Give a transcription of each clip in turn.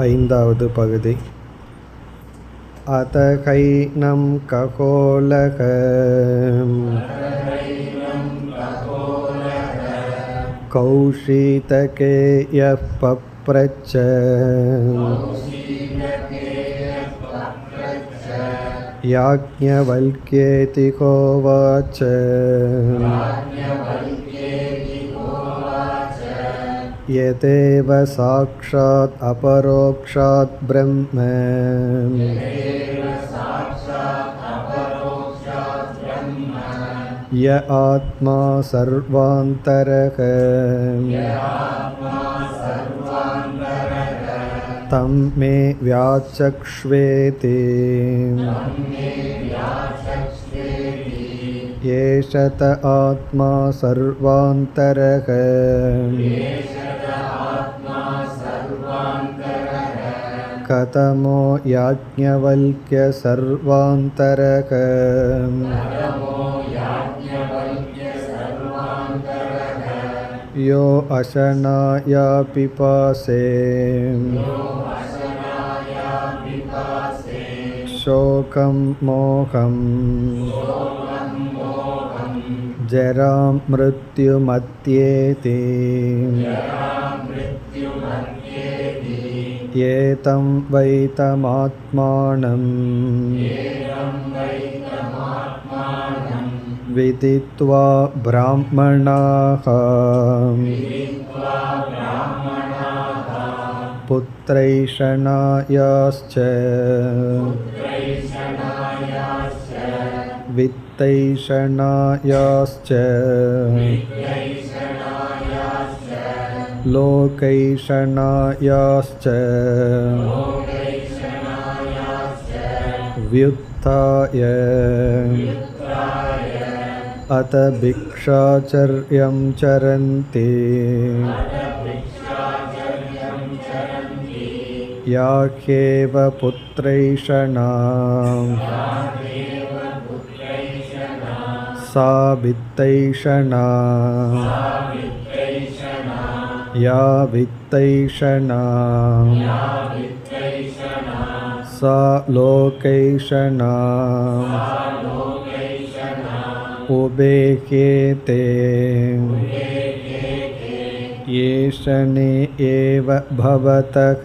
ஐந்தாவது பகுதி. அதகைனம் ககோலக கௌஷிதகேய பப்ரச்ச யாக்ஞவல்க்யேதி கோவாச்ச யதேவ சாக்ஷாத் அபரோக்ஷாத் பிரம்ம ய ஆத்மா சர்வாந்தரக தம் மே வியாச்சக்ஷ்வேதி ஏஷத ஆத்மா சர்வாந்தரக கதமோ யாஜ்ஞவல்க்ய சர்வாந்தரக யோ அசனாயா பிபாசே சோகம் மோகம் ஜராம் மிருத்யுமத்யேதி ஏதம் வைதமாத்மானம் விதித்வா ப்ராஹ்மணாः புத்ரைஷணாயாஸ்ச வித்தைஷணாயாஸ்ச லோகைஷணாயாஸ்ச வ்யுத்தாய அத பிக்ஷாச்சர்யம் சரந்தி யாஹ்யேவ புத்ரைஷணாம் சா வித்தைஷணாம் யா வித்தைஷணாம் சா லோகைஷணாம் உபேக்யேதே ஏஷனே ஏவ பவதக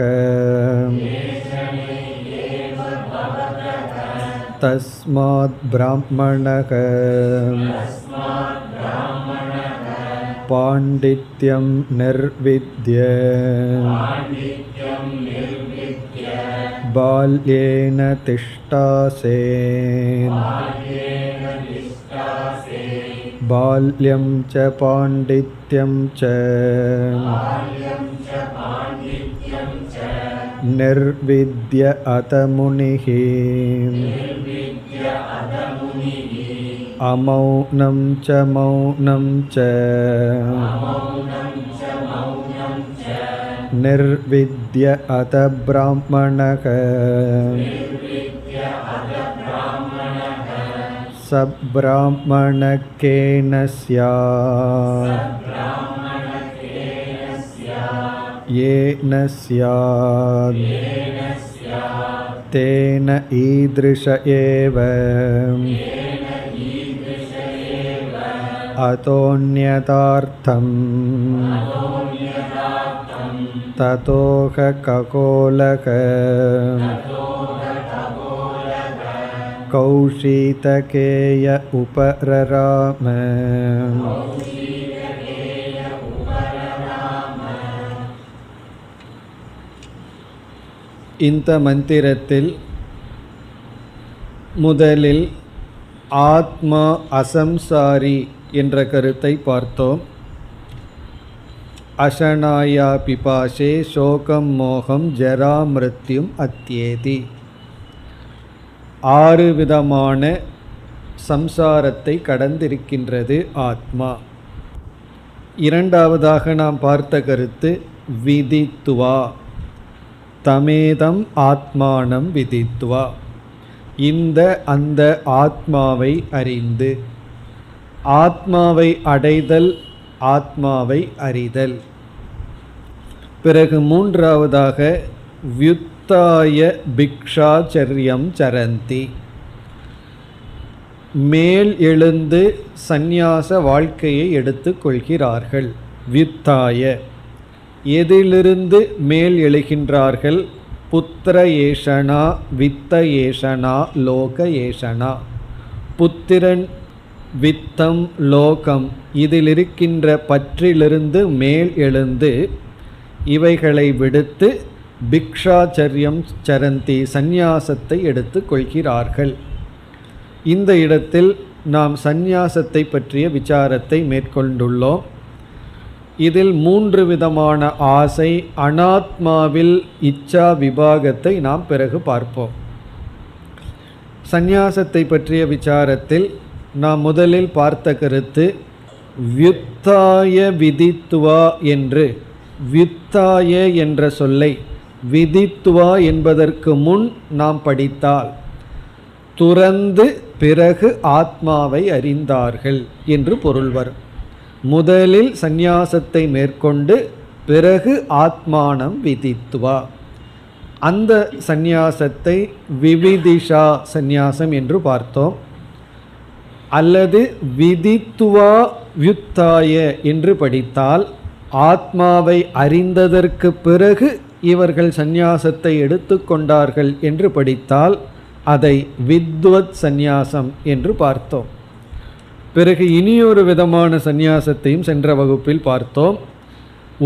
தஸ்மாத் ப்ராஹ்மணக பாண்டித்யம் நிர்வித்ய பால்யேன திஷ்டாசேன் பால்யம் ச பாண்டித்யம் ச நிர்வித்ய அத முனிः அமௌனம் ச மௌனம் ச நிர்வித்ய அத ப்ராஹ்மணக சப்ராஹ்மணகேன ஸ்யாத் ஏன ஸ்யாத் தேன ஈத்ருஷ ஏவ அதோன்யதார்த்தம் ததோக ககோலக கௌஷிதகேய உபரராம. இந்த மந்திரத்தில் முதலில் ஆத்மா அசம்சாரி என்ற கருத்தை பார்த்தோம். அசனாயா பிபாசே சோகம் மோகம் ஜரா மிருத்யும் அத்யேதி. 6 விதமான சம்சாரத்தை கடந்திருக்கின்றது ஆத்மா. இரண்டாவதாக நாம் பார்த்த கருத்து விதித்வா, தமேதம் ஆத்மானம் விதித்வா, அந்த ஆத்மாவை அறிந்து. ஆத்மாவை அடைதல், ஆத்மாவை அறிதல். பிறகு மூன்றாவதாக வியுத்தாய பிக்ஷாச்சர்யம் சரந்தி. மேல் எழுந்து சந்நியாச வாழ்க்கையை எடுத்துக் கொள்கிறார்கள். வியுத்தாய எதிலிருந்து மேல் எழுகின்றார்கள்? புத்திர ஏஷனா, வித்த ஏஷனா, லோக ஏஷனா. புத்திரன், வித்தம், லோகம் இதில் இருக்கின்ற பற்றிலிருந்து மேல் எழுந்து இவைகளை விடுத்து பிக்ஷாச்சர்யம் சரந்தி சந்நியாசத்தை எடுத்து கொள்கிறார்கள். இந்த இடத்தில் நாம் சந்நியாசத்தை பற்றிய விசாரத்தை மேற்கொண்டுள்ளோம். இதில் 3 விதமான ஆசை, அனாத்மாவில் இச்சா விபாகத்தை நாம் பிறகு பார்ப்போம். சந்நியாசத்தை பற்றிய விசாரத்தில் நாம் முதலில் பார்த்த கருத்து வியுத்தாய விதித்துவா என்று. வியுத்தாய என்ற சொல்லை விதித்துவா என்பதற்கு முன் நாம் படித்தால் துறந்து பிறகு ஆத்மாவை அறிந்தார்கள் என்று பொருள் வரும். முதலில் சந்நியாசத்தை மேற்கொண்டு பிறகு ஆத்மானம் விதித்துவா. அந்த சந்நியாசத்தை விவிதிஷா சந்நியாசம் என்று பார்த்தோம். அல்லது விதித்துவா வியுத்தாய என்று படித்தால் ஆத்மாவை அறிந்ததற்கு பிறகு இவர்கள் சந்நியாசத்தை எடுத்துக்கொண்டார்கள் என்று படித்தால் அதை வித்வத் சந்நியாசம் என்று பார்த்தோம். பிறகு இனியொரு விதமான சந்நியாசத்தையும் சென்ற வகுப்பில் பார்த்தோம்.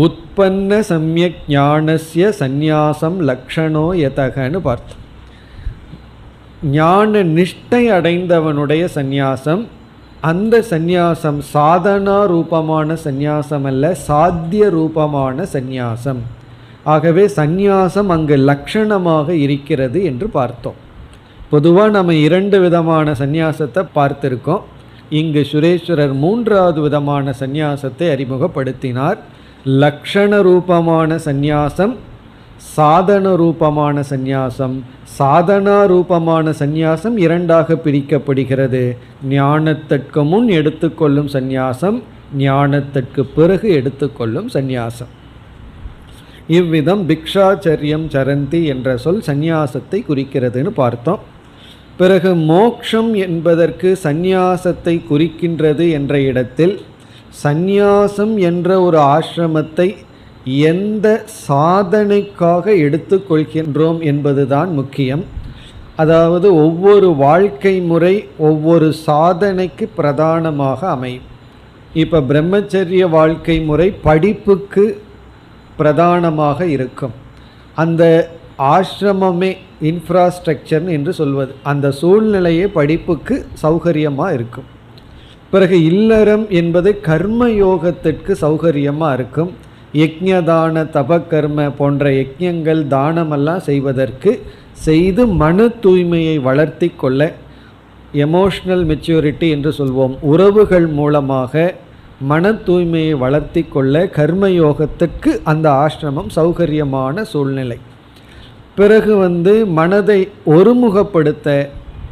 உற்பன்ன சம்யக் ஞானஸ்ய சந்நியாசம் லக்ஷணோ யதகன்னு பார்த்தோம். ஞான நிஷ்டை அடைந்தவனுடைய சந்நியாசம், அந்த சந்நியாசம் சாதனா ரூபமான சந்நியாசம் அல்ல, சாத்திய ரூபமான சந்நியாசம். ஆகவே சந்நியாசம் அங்கு லக்ஷணமாக இருக்கிறது என்று பார்த்தோம். பொதுவாக நம்ம 2 விதமான சந்நியாசத்தை பார்த்திருக்கோம். இங்கு சுரேஸ்வரர் 3வது விதமான சந்நியாசத்தை அறிமுகப்படுத்தினார். லக்ஷண ரூபமான சந்நியாசம், சாதன ரூபமான சந்நியாசம். சாதனா ரூபமான சந்நியாசம் 2ஆக பிரிக்கப்படுகிறது. ஞானத்திற்கு முன் எடுத்துக்கொள்ளும் சந்நியாசம், ஞானத்திற்கு பிறகு எடுத்துக்கொள்ளும் சந்நியாசம். இவ்விதம் பிக்ஷாச்சரியம் சரந்தி என்ற சொல் சந்நியாசத்தை குறிக்கிறதுன்னு பார்த்தோம். பிறகு மோக்ஷம் என்பதற்கு சந்நியாசத்தை குறிக்கின்றது என்ற இடத்தில் சந்நியாசம் என்ற ஒரு ஆசிரமத்தை எந்த சாதனைக்காக எடுத்துக்கொள்கின்றோம் என்பதுதான் முக்கியம். அதாவது ஒவ்வொரு வாழ்க்கை முறை ஒவ்வொரு சாதனைக்கு பிரதானமாக அமையும். இப்போ பிரம்மச்சரிய வாழ்க்கை முறை படிப்புக்கு பிரதானமாக இருக்கும். அந்த ஆசிரமமே இன்ஃப்ராஸ்ட்ரக்சர் என்று சொல்வது, அந்த சூழ்நிலையே படிப்புக்கு சௌகரியமாக இருக்கும். பிறகு இல்லறம் என்பது கர்மயோகத்திற்கு சௌகரியமாக இருக்கும். யக்ஞதான தபகர்ம போன்ற யக்ஞங்கள் தானமெல்லாம் செய்வதற்கு செய்து மன தூய்மையை வளர்த்தி கொள்ள, எமோஷ்னல் மெச்சூரிட்டி என்று சொல்வோம், உறவுகள் மூலமாக மன தூய்மையை வளர்த்தி கொள்ள கர்மயோகத்திற்கு அந்த ஆசிரமம் சௌகரியமான சூழ்நிலை. பிறகு மனதை ஒருமுகப்படுத்த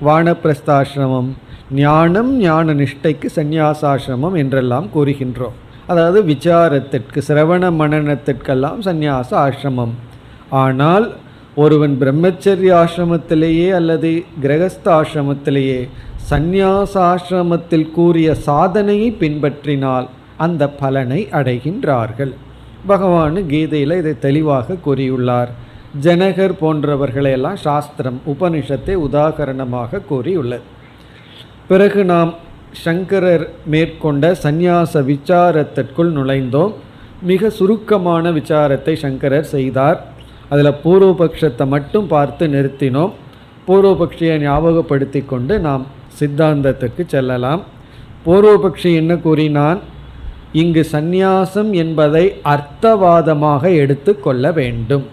வானப்பிரஸ்தாசிரமம், ஞானம் ஞான நிஷ்டைக்கு சந்நியாசாசிரமம் என்றெல்லாம் கூறுகின்றோம். அதாவது விசாரத்திற்கு, சிரவண மனனத்திற்கெல்லாம் சந்நியாச ஆசிரமம். ஆனால் ஒருவன் பிரம்மச்சரிய ஆசிரமத்திலேயே அல்லது கிரகஸ்த ஆசிரமத்திலேயே சந்நியாசாசிரமத்தில் கூறிய சாதனையை பின்பற்றினால் அந்த பலனை அடைகின்றார்கள். பகவான் கீதையில் இதை தெளிவாக கூறியுள்ளார். ஜனகர் போன்றவர்களையெல்லாம் சாஸ்திரம் உபனிஷத்தை உதாகரணமாக கூறியுள்ளது. பிறகு நாம் சங்கரர் மேற்கொண்ட சந்நியாச விசாரத்திற்குள் நுழைந்தோம். மிக சுருக்கமான விசாரத்தை சங்கரர் செய்தார். அதில் பூர்வபக்ஷத்தை மட்டும் பார்த்து நிறுத்தினோம். பூர்வபக்ஷியை ஞாபகப்படுத்தி கொண்டு நாம் சித்தாந்தத்துக்கு செல்லலாம். பூர்வபக்ஷி என்ன கூறினான்? இங்கு சந்நியாசம் என்பதை அர்த்தவாதமாக எடுத்து கொள்ள வேண்டும்.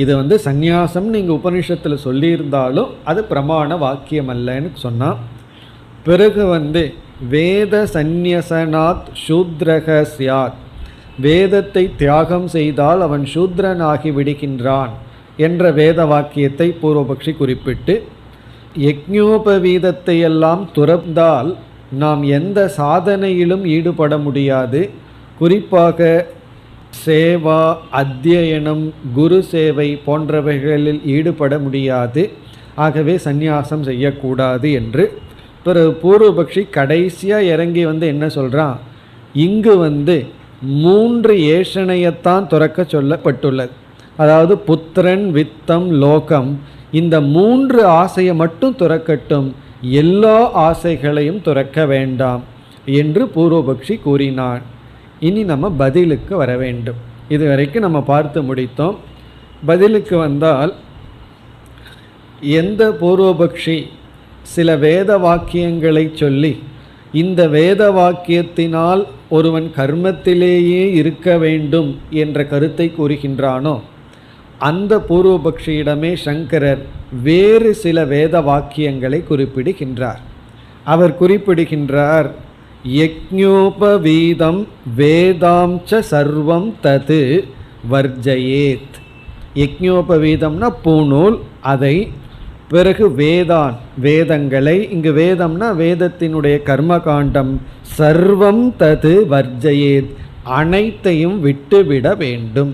இது சந்நியாசம் நீங்கள் உபனிஷத்தில் சொல்லியிருந்தாலும் அது பிரமாண வாக்கியம் அல்லன்னு சொன்னான். பிறகு வேத சந்நியசனாத் சூத்ரக சியாத், வேதத்தை தியாகம் செய்தால் அவன் சூத்ரனாகி விடுகின்றான் என்ற வேத வாக்கியத்தை பூர்வபக்ஷி குறிப்பிட்டு, யக்ஞோபவீதத்தை எல்லாம் துறந்தால் நாம் எந்த சாதனையிலும் ஈடுபட முடியாது. குறிப்பாக சேவா, அத்தியனம், குரு சேவை போன்றவைகளில் ஈடுபட முடியாது. ஆகவே சந்நியாசம் செய்யக்கூடாது என்று பிறகு பூர்வபக்ஷி கடைசியாக இறங்கி என்ன சொல்கிறான், இங்கு 3 ஏஷணையத்தான் துறக்க சொல்லப்பட்டுள்ளது. அதாவது புத்திரன், வித்தம், லோகம், இந்த 3 ஆசையை மட்டும் துறக்கட்டும், எல்லா ஆசைகளையும் துறக்க வேண்டாம் என்று பூர்வபக்ஷி கூறினான். இனி நம்ம பதிலுக்கு வர வேண்டும். இதுவரைக்கும் நம்ம பார்த்து முடித்தோம். பதிலுக்கு வந்தால், எந்த பூர்வபக்ஷி சில வேத வாக்கியங்களை சொல்லி இந்த வேத வாக்கியத்தினால் ஒருவன் கர்மத்திலேயே இருக்க வேண்டும் என்ற கருத்தை கூறுகின்றானோ, அந்த பூர்வபக்ஷியிடமே சங்கரர் வேறு சில வேத வாக்கியங்களை குறிப்பிடுகின்றார். அவர் குறிப்பிடுகின்றார், யக்ஞோபவீதம் வேதாம்ச சர்வம் தது வர்ஜயேத். யக்ஞோபவீதம்னா பூநூல், அதை பிறகு வேதங்களை, இங்கு வேதம்னா வேதத்தினுடைய கர்மகாண்டம், சர்வம் தது வர்ஜயேத், அனைத்தையும் விட்டுவிட வேண்டும்.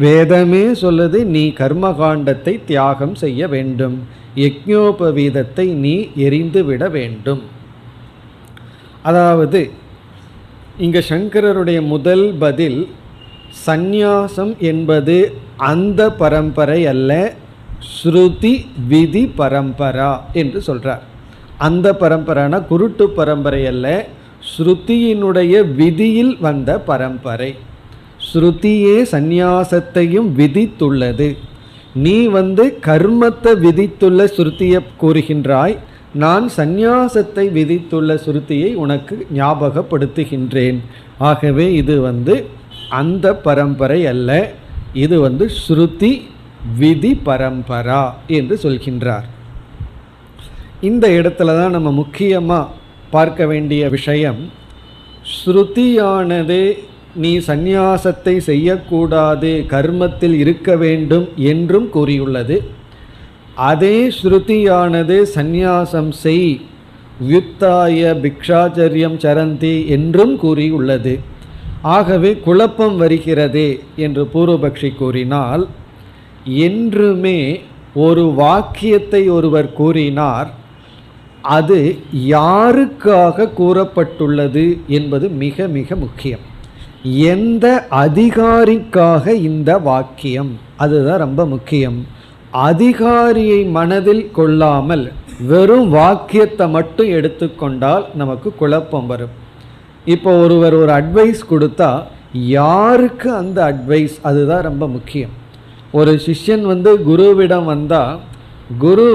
வேதமே சொல்லுது நீ கர்மகாண்டத்தை தியாகம் செய்ய வேண்டும், யக்ஞோபவீதத்தை நீ எரிந்து விட வேண்டும். அதாவது இங்கே சங்கரருடைய முதல் பதில், சந்நியாசம் என்பது அந்த பரம்பரை அல்ல, ஸ்ருதி விதி பரம்பரா என்று சொல்கிறார். அந்த பரம்பரைனா குருட்டு பரம்பரை அல்ல, ஸ்ருதியினுடைய விதியில் வந்த பரம்பரை. ஸ்ருதியே சந்நியாசத்தையும் விதித்துள்ளது. நீ கர்மத்தை விதித்துள்ள ஸ்ருதியை கூறுகின்றாய், நான் சந்நியாசத்தை விதித்துள்ள ஸ்ருதியை உனக்கு ஞாபகப்படுத்துகின்றேன். ஆகவே இது அந்த பரம்பரை அல்ல, இது ஸ்ருதி விதி பரம்பரா என்று சொல்கின்றார். இந்த இடத்துல தான் நம்ம முக்கியமாக பார்க்க வேண்டிய விஷயம், ஸ்ருதியானது நீ சந்நியாசத்தை செய்யக்கூடாது, கர்மத்தில் இருக்க வேண்டும் என்றும் கூறியுள்ளது. அதே ஸ்ருதியானது சந்நியாசம் செய், யுத்தாய பிக்ஷாச்சரியம் சரந்தி என்றும் கூறியுள்ளது. ஆகவே குழப்பம் வருகிறதே என்று பூர்வபக்ஷி கூறினால், என்றுமே ஒரு வாக்கியத்தை ஒருவர் கூறினார், அது யாருக்காக கூறப்பட்டுள்ளது என்பது மிக மிக முக்கியம். எந்த அதிகாரிக்காக இந்த வாக்கியம், அதுதான் ரொம்ப முக்கியம். அதிகாரியை மனதில் கொள்ளாமல் வெறும் வாக்கியத்தை மட்டும் எடுத்துக்கொண்டால் நமக்கு குழப்பம் வரும். இப்போ ஒருவர் ஒரு அட்வைஸ் கொடுத்தா யாருக்கு அந்த அட்வைஸ், அதுதான் ரொம்ப முக்கியம். ஒரு சிஷ்யன் குருவிடம் வந்தால், குரு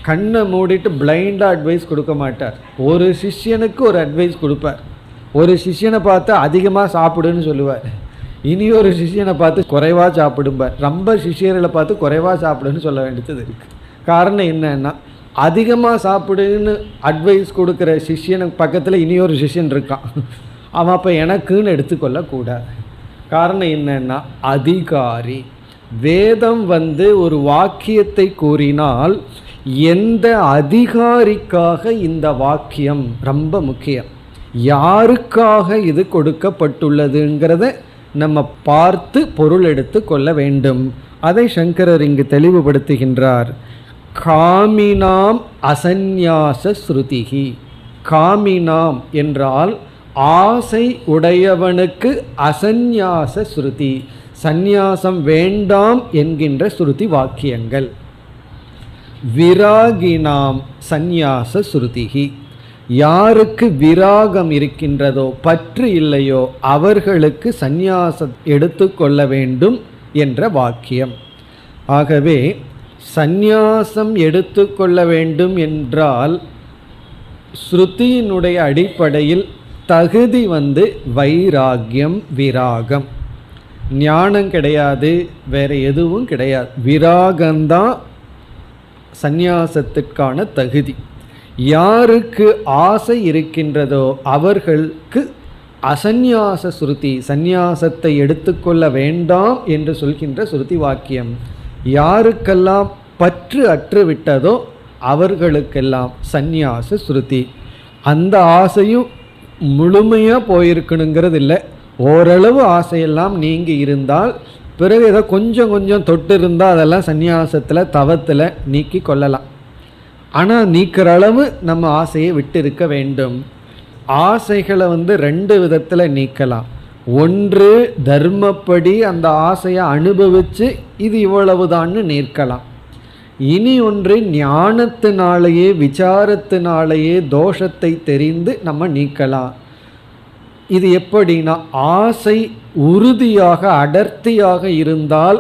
கண்ணை மூடிட்டு பிளைண்டாக அட்வைஸ் கொடுக்க மாட்டார். ஒரு சிஷ்யனுக்கு ஒரு அட்வைஸ் கொடுப்பார். ஒரு சிஷ்யனை பார்த்து அதிகமாக சாப்பிடுன்னு சொல்லுவார், இனி ஒரு சிஷ்யனை பார்த்து குறைவாக சாப்பிடும்பார். ரொம்ப சிஷ்யர்களை பார்த்து குறைவாக சாப்பிடுன்னு சொல்ல வேண்டியது இருக்குது. காரணம் என்னன்னா, அதிகமாக சாப்பிடுன்னு அட்வைஸ் கொடுக்குற சிஷ்யனுக்கு பக்கத்தில் இனி ஒரு சிஷ்யன் இருக்கான், அவன் அப்போ எனக்குன்னு எடுத்துக்கொள்ளக்கூடாது. காரணம் என்னன்னா, அதிகாரி. வேதம் ஒரு வாக்கியத்தை கூறினால் எந்த அதிகாரிக்காக இந்த வாக்கியம் ரொம்ப முக்கியம், யாருக்காக இது கொடுக்கப்பட்டுள்ளதுங்கிறத நம்ம பார்த்து பொருள் எடுத்து கொள்ள வேண்டும். அதை சங்கரர் இங்கு தெளிவுபடுத்துகின்றார். காமினாம் அசந்நியாச ஸ்ருதிஹி. காமினாம் என்றால் ஆசை உடையவனுக்கு அசந்நியாச ஸ்ருதி, சந்நியாசம் வேண்டாம் என்கின்ற ஸ்ருதி வாக்கியங்கள். விராகினாம் சந்நியாச ஸ்ருதிஹி. யாருக்கு விராகம் இருக்கின்றதோ, பற்று இல்லையோ, அவர்களுக்கு சந்நியாசம் எடுத்துக்கொள்ள வேண்டும் என்ற வாக்கியம். ஆகவே சந்நியாசம் எடுத்துக்கொள்ள வேண்டும் என்றால் ஸ்ருதியினுடைய அடிப்படையில் தகுதி வைராகியம், விராகம். ஞானம் கிடையாது, வேறு எதுவும் கிடையாது. விராகம்தான் சந்நியாசத்திற்கான தகுதி. யாருக்கு ஆசை இருக்கின்றதோ அவர்களுக்கு அசந்நியாச ஸ்ருதி, சந்நியாசத்தை எடுத்துக்கொள்ள வேண்டாம் என்று சொல்கின்ற ஸ்ருதி வாக்கியம். யாருக்கெல்லாம் பற்று அற்று விட்டதோ அவர்களுக்கெல்லாம் சந்நியாச ஸ்ருதி. அந்த ஆசையும் முழுமையாக போயிருக்கணுங்கிறது இல்லை, ஓரளவு ஆசையெல்லாம் நீங்கி இருந்தால் பிறகு ஏதோ கொஞ்சம் கொஞ்சம் தொட்டு இருந்தால் அதெல்லாம் சந்நியாசத்தில் தவத்தில் நீக்கி கொள்ளலாம். ஆனால் நீக்கிற அளவு நம்ம ஆசையை விட்டு இருக்க வேண்டும். ஆசைகளை ரெண்டு விதத்தில் நீக்கலாம். ஒன்று தர்மப்படி அந்த ஆசையை அனுபவித்து இது இவ்வளவுதான்னு நீக்கலாம். இனி ஒன்று ஞானத்தினாலேயே விசாரத்தினாலேயே தோஷத்தை தெரிந்து நம்ம நீக்கலாம். இது எப்படின்னா, ஆசை உறுதியாக அடர்த்தியாக இருந்தால்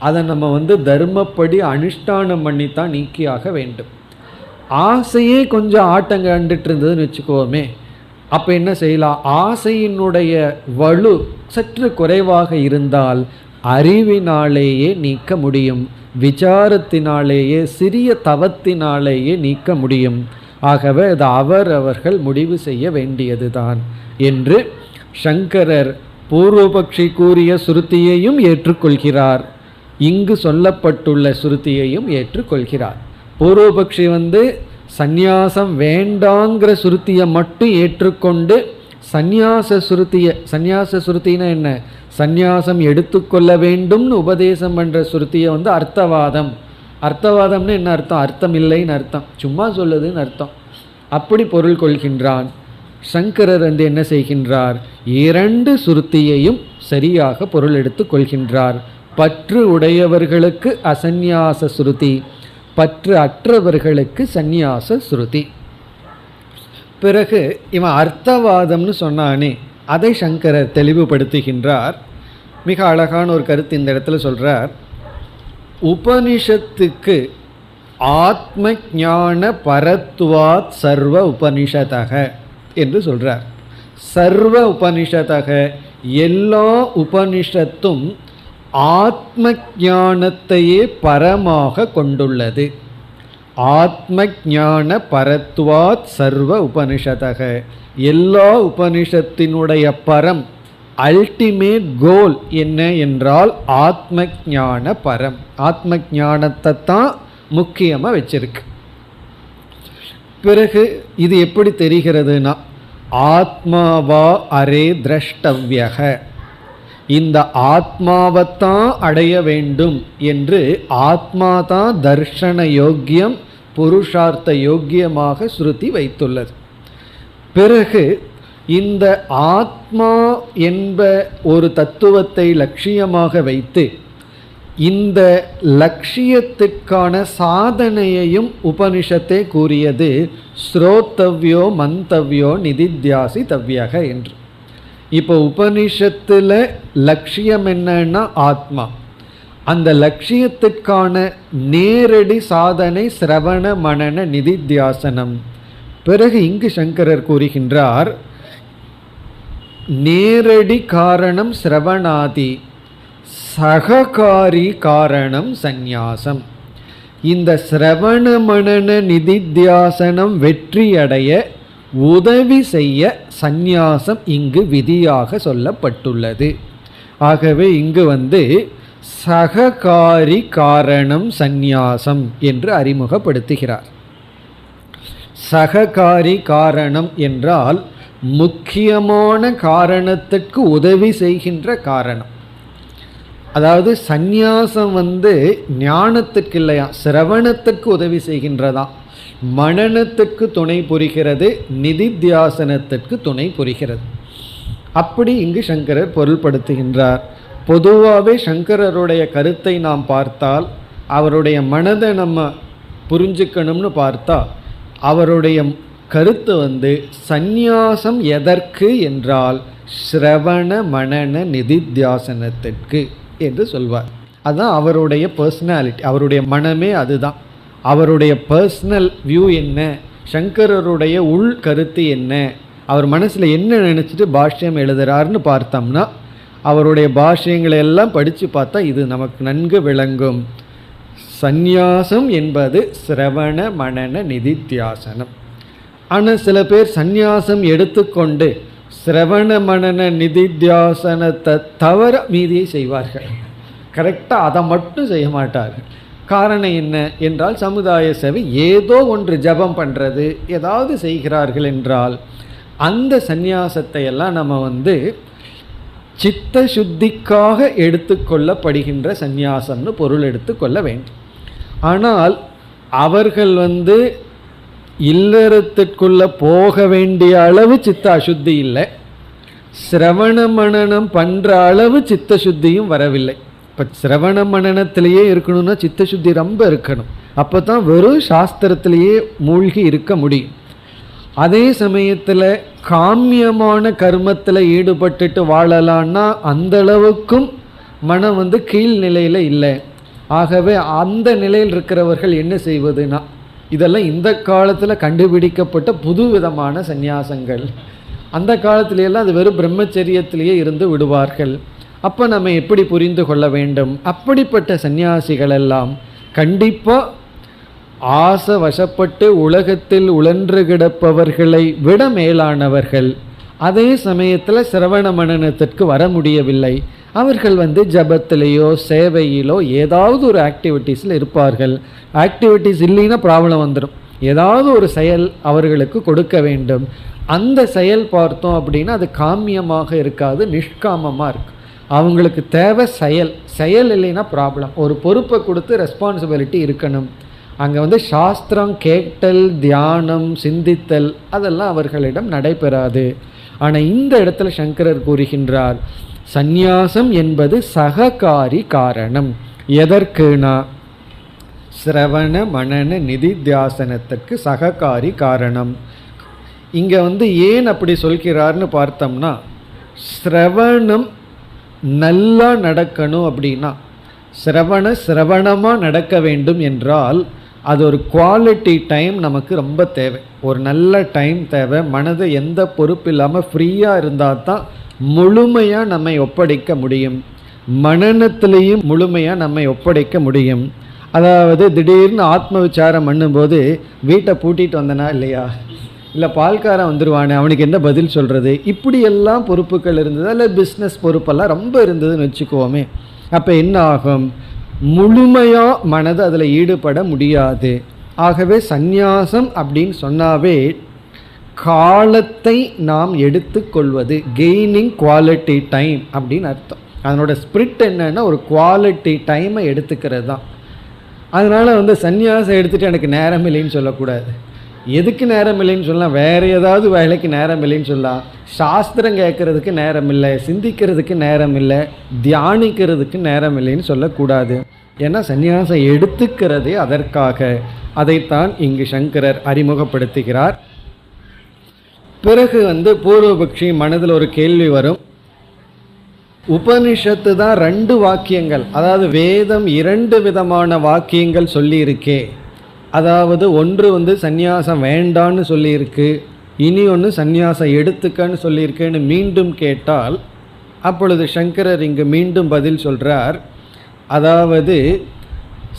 அதை நம்ம தர்மப்படி அனுஷ்டானம் பண்ணித்தான் நீக்கியாக வேண்டும். ஆசையே கொஞ்சம் ஆட்டம் கண்டுட்டு இருந்ததுன்னு வச்சுக்கோமே, அப்போ என்ன செய்யலாம்? ஆசையினுடைய வலு சற்று குறைவாக இருந்தால் அறிவினாலேயே நீக்க முடியும், விசாரத்தினாலேயே சிறிய தவத்தினாலேயே நீக்க முடியும். ஆகவே அது அவர்கள் முடிவு செய்ய வேண்டியதுதான் என்று சங்கரர் பூர்வபக்ஷி கூறிய சுருத்தியையும் ஏற்றுக்கொள்கிறார், இங்கு சொல்லப்பட்டுள்ள சுருத்தியையும் ஏற்றுக்கொள்கிறார். பூர்வபக்ஷி சந்நியாசம் வேண்டாங்கிற சுருத்தியை மட்டும் ஏற்றுக்கொண்டு சந்நியாச சுருத்தினா என்ன, சந்நியாசம் எடுத்துக்கொள்ள வேண்டும்னு உபதேசம் பண்ணுற சுருத்தியை அர்த்தவாதம்னு என்ன அர்த்தம்? அர்த்தம் இல்லைன்னு அர்த்தம், சும்மா சொல்லுதுன்னு அர்த்தம். அப்படி பொருள் கொள்கின்றான். சங்கரர் என்ன செய்கின்றார்? இரண்டு சுருத்தியையும் சரியாக பொருள் எடுத்து கொள்கின்றார். பற்று உடையவர்களுக்கு அசந்நியாச சுருதி, பற்று அற்றவர்களுக்கு சந்நியாச சுருதி. பிறகு இவன் அர்த்தவாதம்னு சொன்னானே, அதை சங்கரர் தெளிவுபடுத்துகின்றார். மிக அழகான ஒரு கருத்து இந்த இடத்துல சொல்றார். உபனிஷத்துக்கு ஆத்ம ஞான பரத்வாத் சர்வ உபனிஷதக என்று சொல்றார். சர்வ உபனிஷதக, எல்லா உபனிஷத்தும் ஆத்ம ஞானத்தையே பரமாக கொண்டுள்ளது. ஆத்ம ஞான பரத்வாத் சர்வ உபனிஷதக, எல்லா உபனிஷத்தினுடைய பரம் அல்டிமேட் கோல் என்ன என்றால் ஆத்ம ஞான பரம். ஆத்ம ஞானத்தை தான் முக்கியமாக வச்சிருக்கு. பிறகு இது எப்படி தெரிகிறதுனா, ஆத்மாவா அரே திரஷ்டவ்யக, இந்த ஆத்மாவைத்தான் அடைய வேண்டும் என்று ஆத்மாதான் தர்ஷன யோக்கியம், புருஷார்த்த யோக்கியமாக ஸ்ருதி வைத்துள்ளது. பிறகு இந்த ஆத்மா என்ப ஒரு தத்துவத்தை லட்சியமாக வைத்து இந்த லட்சியத்துக்கான சாதனையையும் உபனிஷத்தை கூறியது. ஸ்ரோத்தவ்யோ மந்தவ்யோ நிதித்தியாசி தவ்யக என்று. இப்போ உபனிஷத்தில் லட்சியம் என்னன்னா ஆத்மா. அந்த லட்சியத்துக்கான நேரடி சாதனை சிரவண மனன நிதித்தியாசனம். பிறகு இங்கு சங்கரர் கூறுகின்றார், நேரடி காரணம் சிரவணாதி, சககாரி காரணம் சந்நியாசம். இந்த சிரவண மனன நிதித்தியாசனம் வெற்றியடைய உதவி செய்ய சந்நியாசம் இங்கு விதியாக சொல்லப்பட்டுள்ளது. ஆகவே இங்கு சககாரி காரணம் சந்நியாசம் என்று அறிமுகப்படுத்துகிறார். சககாரி காரணம் என்றால் முக்கியமான காரணத்துக்கு உதவி செய்கின்ற காரணம். அதாவது சந்நியாசம் ஞானத்துக்கு இல்லையா, சிரவணத்துக்கு உதவி செய்கின்றதா, மனனத்துக்கு துணை புரிகிறது, நிதித்தியாசனத்திற்கு துணை புரிகிறது. அப்படி இங்கு சங்கரர் பொருள்படுத்துகின்றார். பொதுவாகவே சங்கரருடைய கருத்தை நாம் பார்த்தால், அவருடைய மனதை நம்ம புரிஞ்சுக்கணும்னு பார்த்தா, அவருடைய கருத்து சந்நியாசம் எதற்கு என்றால் ஸ்ரவண மனன நிதித்தியாசனத்திற்கு என்று சொல்வார். அதுதான் அவருடைய பர்சனாலிட்டி, அவருடைய மனமே அதுதான். அவருடைய பர்சனல் வியூ என்ன, சங்கரருடைய உள் கருத்து என்ன, அவர் மனசில் என்ன நினச்சிட்டு பாஷ்யம் எழுதுகிறார்னு பார்த்தோம்னா, அவருடைய பாஷ்யங்களை எல்லாம் படித்து பார்த்தா இது நமக்கு நன்கு விளங்கும். சந்நியாசம் என்பது சிரவண மனன நிதித்தியாசனம். ஆனால் சில பேர் சந்நியாசம் எடுத்துக்கொண்டு சிரவண மனன நிதித்தியாசனத்தை தவிர மீதியை செய்வார்கள். கரெக்டாக அதை மட்டும் செய்ய மாட்டார்கள். காரணம் என்ன என்றால், சமுதாய சேவை ஏதோ ஒன்று ஜபம் பண்ணுறது ஏதாவது செய்கிறார்கள் என்றால் அந்த சந்நியாசத்தை எல்லாம் நம்ம சித்த சுத்திக்காக எடுத்துக்கொள்ளப்படுகின்ற சந்நியாசம்னு பொருள் எடுத்துக்கொள்ள வேண்டும். ஆனால் அவர்கள் இல்லறத்திற்குள்ள போக வேண்டிய அளவு சித்த அசுத்தி இல்லை, சிரவண மனனம் பண்ணுற அளவு சித்த சுத்தியும் வரவில்லை. இப்போ சிரவண மனனத்திலேயே இருக்கணும்னா சித்த சுத்தி ரொம்ப இருக்கணும். அப்போ தான் வெறும் சாஸ்திரத்திலேயே மூழ்கி இருக்க முடியும். அதே சமயத்தில் காமியமான கர்மத்தில் ஈடுபட்டுட்டு வாழலான்னா அந்த அளவுக்கும் மனம் கீழ்நிலையில் இல்லை. ஆகவே அந்த நிலையில் இருக்கிறவர்கள் என்ன செய்வதுனா, இதெல்லாம் இந்த காலத்தில் கண்டுபிடிக்கப்பட்ட புது விதமான சந்நியாசங்கள். அந்த காலத்திலெல்லாம் அது வெறும் பிரம்மச்சரியத்திலேயே இருந்து விடுவார்கள். அப்போ நம்ம எப்படி புரிந்து கொள்ள வேண்டும்? அப்படிப்பட்ட சந்நியாசிகள் எல்லாம் கண்டிப்பாக ஆசை வசப்பட்டு உலகத்தில் உழன்று கிடப்பவர்களை விட மேலானவர்கள். அதே சமயத்தில் சிரவண மனனத்திற்கு வர முடியவில்லை. அவர்கள் ஜபத்திலேயோ சேவையிலோ ஏதாவது ஒரு ஆக்டிவிட்டீஸில் இருப்பார்கள். ஆக்டிவிட்டீஸ் இல்லைன்னா ப்ராப்ளம் வந்துடும். ஏதாவது ஒரு செயல் அவர்களுக்கு கொடுக்க வேண்டும். அந்த செயல் பார்த்தோம் அப்படின்னா அது காமியமாக இருக்காது, நிஷ்காமமாக இருக்கும். அவங்களுக்கு தேவை செயல் இல்லைன்னா ப்ராப்ளம். ஒரு பொறுப்பை கொடுத்து ரெஸ்பான்சிபிலிட்டி இருக்கணும். அங்கே சாஸ்திரம் கேட்டல், தியானம், சிந்தித்தல் அதெல்லாம் அவர்களிடம் நடைபெறாது. ஆனால் இந்த இடத்துல சங்கரர் கூறுகின்றார், சந்நியாசம் என்பது சககாரி காரணம். எதற்குனா சிரவண மனன நிதித்தியாசனத்திற்கு சககாரி காரணம். இங்கே ஏன் அப்படி சொல்கிறார்னு பார்த்தோம்னா, சிரவணம் நல்லா நடக்கணும் அப்படின்னா, சிரவணமாக நடக்க வேண்டும் என்றால் அது ஒரு குவாலிட்டி டைம் நமக்கு ரொம்ப தேவை. ஒரு நல்ல டைம் தேவை. மனதை எந்த பொறுப்பு இல்லாமல் ஃப்ரீயாக இருந்தால் தான் முழுமையாக நம்மை ஒப்படைக்க முடியும். மனனத்திலையும் முழுமையாக நம்மை ஒப்படைக்க முடியும். அதாவது திடீர்னு ஆத்ம விசாரம் பண்ணும்போது வீட்டை பூட்டிட்டு வந்தனா இல்லையா, இல்லை பால்காரன் வந்துடுவானே அவனுக்கு என்ன பதில் சொல்கிறது, இப்படியெல்லாம் பொறுப்புகள் இருந்தது. இல்லை பிஸ்னஸ் பொறுப்பெல்லாம் ரொம்ப இருந்ததுன்னு வச்சுக்குவோமே. அப்போ என்ன ஆகும்? முழுமையாக மனது அதில் ஈடுபட முடியாது. ஆகவே சந்நியாசம் அப்படின்னு சொன்னாவே காலத்தை நாம் எடுத்துக்கொள்வது, கெய்னிங் குவாலிட்டி டைம் அப்படின்னு அர்த்தம். அதனோட ஸ்பிரிட் என்னன்னா ஒரு குவாலிட்டி டைமை எடுத்துக்கிறது தான். அதனால் சந்நியாசம் எடுத்துகிட்டு எனக்கு நேரம் இல்லைன்னு சொல்லக்கூடாது. எதுக்கு நேரம் இல்லைன்னு சொல்லலாம்? வேறு ஏதாவது வேலைக்கு நேரம் இல்லைன்னு சொல்லலாம். சாஸ்திரம் கேட்குறதுக்கு நேரம் இல்லை, சிந்திக்கிறதுக்கு நேரம் இல்லை, தியானிக்கிறதுக்கு நேரம் இல்லைன்னு சொல்லக்கூடாது. ஏன்னா சந்நியாசம் எடுத்துக்கிறதே அதற்காக. அதைத்தான் இங்கு சங்கரர் அறிமுகப்படுத்துகிறார். பிறகு பூர்வபக்ஷி மனதில் ஒரு கேள்வி வரும். உபனிஷத்து தான் 2 வாக்கியங்கள், அதாவது வேதம் 2 விதமான வாக்கியங்கள் சொல்லியிருக்கே. அதாவது ஒன்று சந்நியாசம் வேண்டான்னு சொல்லியிருக்கு, இனி ஒன்று சந்நியாசம் எடுத்துக்கன்னு சொல்லியிருக்கேன்னு மீண்டும் கேட்டால், அப்பொழுது சங்கரர் இங்கு மீண்டும் பதில் சொல்கிறார். அதாவது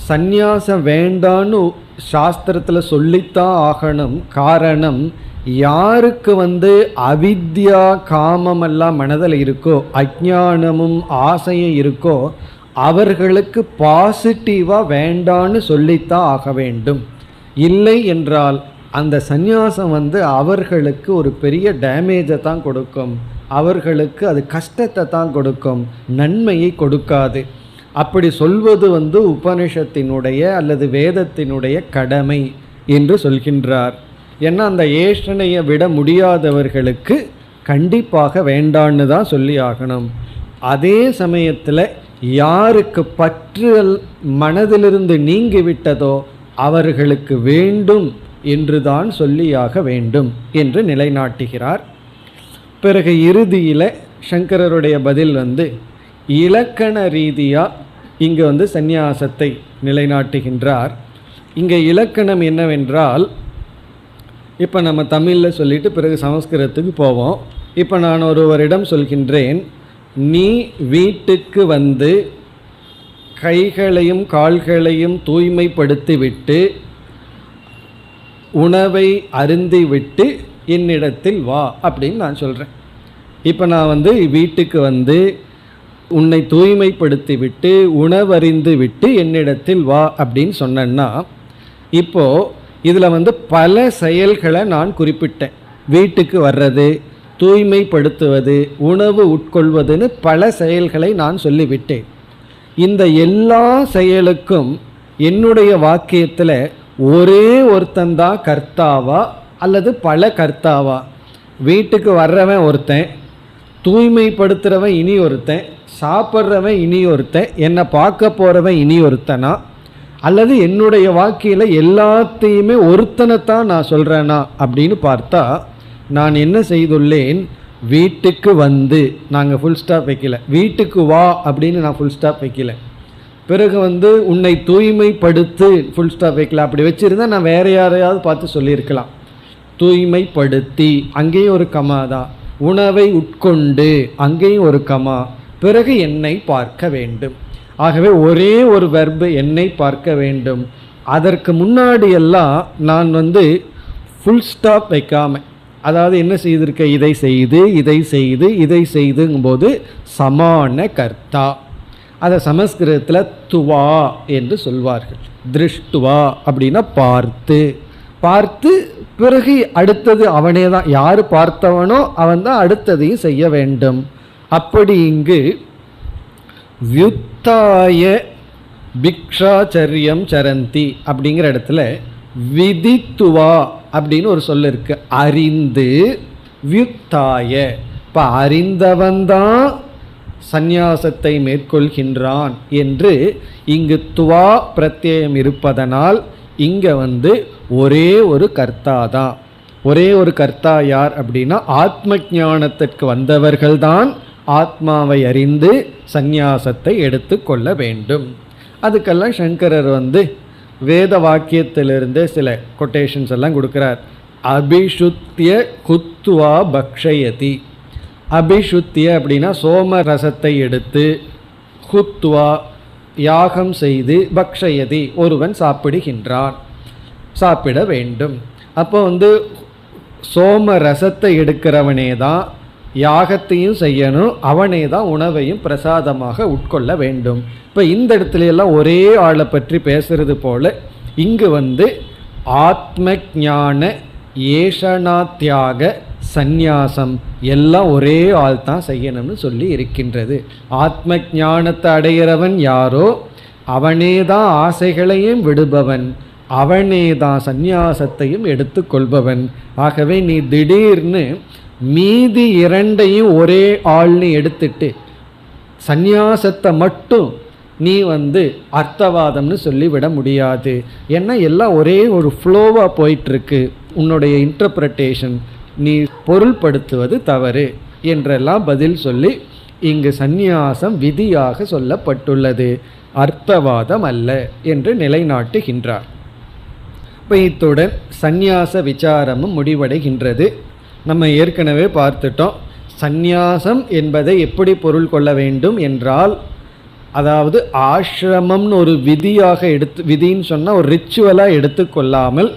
சந்நியாசம் வேண்டான்னு சாஸ்திரத்தில் சொல்லித்தான் ஆகணும். காரணம், யாருக்கு அவித்யா காமமெல்லாம் மனதில் இருக்கோ, அஜ்ஞானமும் ஆசையும் இருக்கோ, அவர்களுக்கு பாசிட்டிவாக வேண்டான்னு சொல்லித்தான் ஆக வேண்டும். இல்லை என்றால் அந்த சந்நியாசம் அவர்களுக்கு ஒரு பெரிய டேமேஜை தான் கொடுக்கும். அவர்களுக்கு அது கஷ்டத்தை தான் கொடுக்கும், நன்மையை கொடுக்காது. அப்படி சொல்வது உபனிஷத்தினுடைய அல்லது வேதத்தினுடைய கடமை என்று சொல்கின்றார். ஏன்னா அந்த ஏஷனையை விட முடியாதவர்களுக்கு கண்டிப்பாக வேண்டான்னு தான் சொல்லி ஆகணும். அதே சமயத்தில் யாருக்கு பற்றுதல் மனதிலிருந்து நீங்கிவிட்டதோ அவர்களுக்கு வேண்டும் என்று தான் சொல்லியாக வேண்டும் என்று நிலைநாட்டுகிறார். பிறகு இறுதியில் சங்கரருடைய பதில் இலக்கண ரீதியாக இங்கே சந்நியாசத்தை நிலைநாட்டுகின்றார். இங்கே இலக்கணம் என்னவென்றால், இப்போ நம்ம தமிழில் சொல்லிட்டு பிறகு சமஸ்கிருதத்துக்கு போவோம். இப்போ நான் ஒருவரிடம் சொல்கின்றேன், நீ வீட்டுக்கு கைகளையும் கால்களையும் தூய்மைப்படுத்திவிட்டு உணவை அருந்திவிட்டு என்னிடத்தில் வா அப்படின்னு நான் சொல்கிறேன். இப்போ நான் வீட்டுக்கு உன்னை தூய்மைப்படுத்தி விட்டு உணவறிந்து விட்டு என்னிடத்தில் வா அப்படின்னு சொன்னேன்னா, இப்போது இதில் பல செயல்களை நான் குறிப்பிட்டேன். வீட்டுக்கு வர்றது, தூய்மைப்படுத்துவது, உணவு உட்கொள்வதுன்னு பல செயல்களை நான் சொல்லிவிட்டேன். இந்த எல்லா செயலுக்கும் என்னுடைய வாக்கியத்தில் ஒரே ஒருத்தந்தான் கர்த்தாவா அல்லது பல கர்த்தாவா? வீட்டுக்கு வர்றவன் ஒருத்தன், தூய்மைப்படுத்துகிறவன் இனி ஒருத்தன், சாப்பிட்றவன் இனி ஒருத்தன், என்னை பார்க்க போகிறவன் இனி ஒருத்தனா, அல்லது என்னுடைய வாக்கியில் எல்லாத்தையுமே ஒருத்தனைத்தான் நான் சொல்கிறேனா அப்படின்னு பார்த்தா, நான் என்ன செய்துள்ளேன், வீட்டுக்கு வந்து, நாங்கள் ஃபுல் ஸ்டாப் வைக்கல, வீட்டுக்கு வா அப்படின்னு நான் ஃபுல் ஸ்டாப் வைக்கல. பிறகு உன்னை தூய்மைப்படுத்து ஃபுல் ஸ்டாப் வைக்கல. அப்படி வச்சுருந்தா நான் வேறு யாரையாவது பார்த்து சொல்லியிருக்கலாம். தூய்மைப்படுத்தி அங்கேயும் ஒரு கமா தான், உணவை உட்கொண்டு அங்கேயும் ஒரு கமா, பிறகு என்னை பார்க்க வேண்டும். ஆகவே ஒரே ஒரு வெர்பு, என்னை பார்க்க வேண்டும். அதற்கு முன்னாடியெல்லாம் நான் ஃபுல் ஸ்டாப் வைக்காமல், அதாவது என்ன செய்திருக்க, இதை செய்து இதை செய்து இதை செய்துங்கும்போது சமான கர்த்தா. அதை சமஸ்கிருதத்தில் துவா என்று சொல்வார்கள். திருஷ்டுவா அப்படின்னா பார்த்து, பார்த்து பிறகு அடுத்தது அவனே தான், யார் பார்த்தவனோ அவன் தான் அடுத்ததையும் செய்ய வேண்டும். அப்படி இங்கு வியுத்தாய பிக்ஷாச்சரியம் சரந்தி அப்படிங்கிற இடத்துல விதித்துவா அப்படின்னு ஒரு சொல் இருக்கு. அறிந்து, வியுத்தாய, இப்போ அறிந்தவன்தான் சந்நியாசத்தை மேற்கொள்கின்றான் என்று இங்கு துவா பிரத்யயம் இருப்பதனால் இங்கே ஒரே ஒரு கர்த்தா தான். ஒரே ஒரு கர்த்தா யார் அப்படின்னா, ஆத்ம ஞானத்திற்கு வந்தவர்கள்தான் ஆத்மாவை அறிந்து சந்நியாசத்தை எடுத்து கொள்ள வேண்டும். அதுக்கெல்லாம் சங்கரர் வேத வாக்கியத்திலிருந்தே சில கொட்டேஷன்ஸ் எல்லாம் கொடுக்குறார். அபிஷுத்திய குத்துவா பக்ஷயதி. அபிஷுத்திய அப்படின்னா சோம ரசத்தை எடுத்து, குத்துவா யாகம் செய்து, பக்ஷயதி ஒருவன் சாப்பிடுகின்றான், சாப்பிட வேண்டும். அப்போ சோம ரசத்தை எடுக்கிறவனே தான் யாகத்தையும் செய்யணும், அவனே தான் உணவையும் பிரசாதமாக உட்கொள்ள வேண்டும். இப்போ இந்த இடத்துல எல்லாம் ஒரே ஆளை பற்றி பேசுறது போல இங்கு ஆத்ம ஞான ஏஷனா தியாக சந்நியாசம் எல்லாம் ஒரே ஆள் தான் செய்யணும்னு சொல்லி இருக்கின்றது. ஆத்ம ஞானத்தை அடைகிறவன் யாரோ அவனே தான் ஆசைகளையும் விடுபவன், அவனே தான் சந்நியாசத்தையும் எடுத்துக்கொள்பவன். ஆகவே நீ திடீர்னு மீதி இரண்டையும் ஒரே ஆள்னு எடுத்துட்டு சந்நியாசத்தை மட்டும் நீ அர்த்தவாதம்னு சொல்லிவிட முடியாது. ஏன்னா எல்லாம் ஒரே ஒரு ஃப்ளோவாக போயிட்டுருக்கு. உன்னுடைய இன்டர்பிரட்டேஷன், நீ பொருள்படுத்துவது தவறு என்றெல்லாம் பதில் சொல்லி இங்கு சந்நியாசம் விதியாக சொல்லப்பட்டுள்ளது, அர்த்தவாதம் அல்ல என்று நிலைநாட்டுகின்றார். இப்போ இத்துடன் சந்நியாச விசாரமும் முடிவடைகின்றது. நம்ம ஏற்கனவே பார்த்துட்டோம், சந்நியாசம் என்பதை எப்படி பொருள் கொள்ள வேண்டும் என்றால், அதாவது ஆசிரமம்னு ஒரு விதியாக விதின்னு சொன்னால் ஒரு ரிச்சுவலாக எடுத்துக்கொள்ளாமல்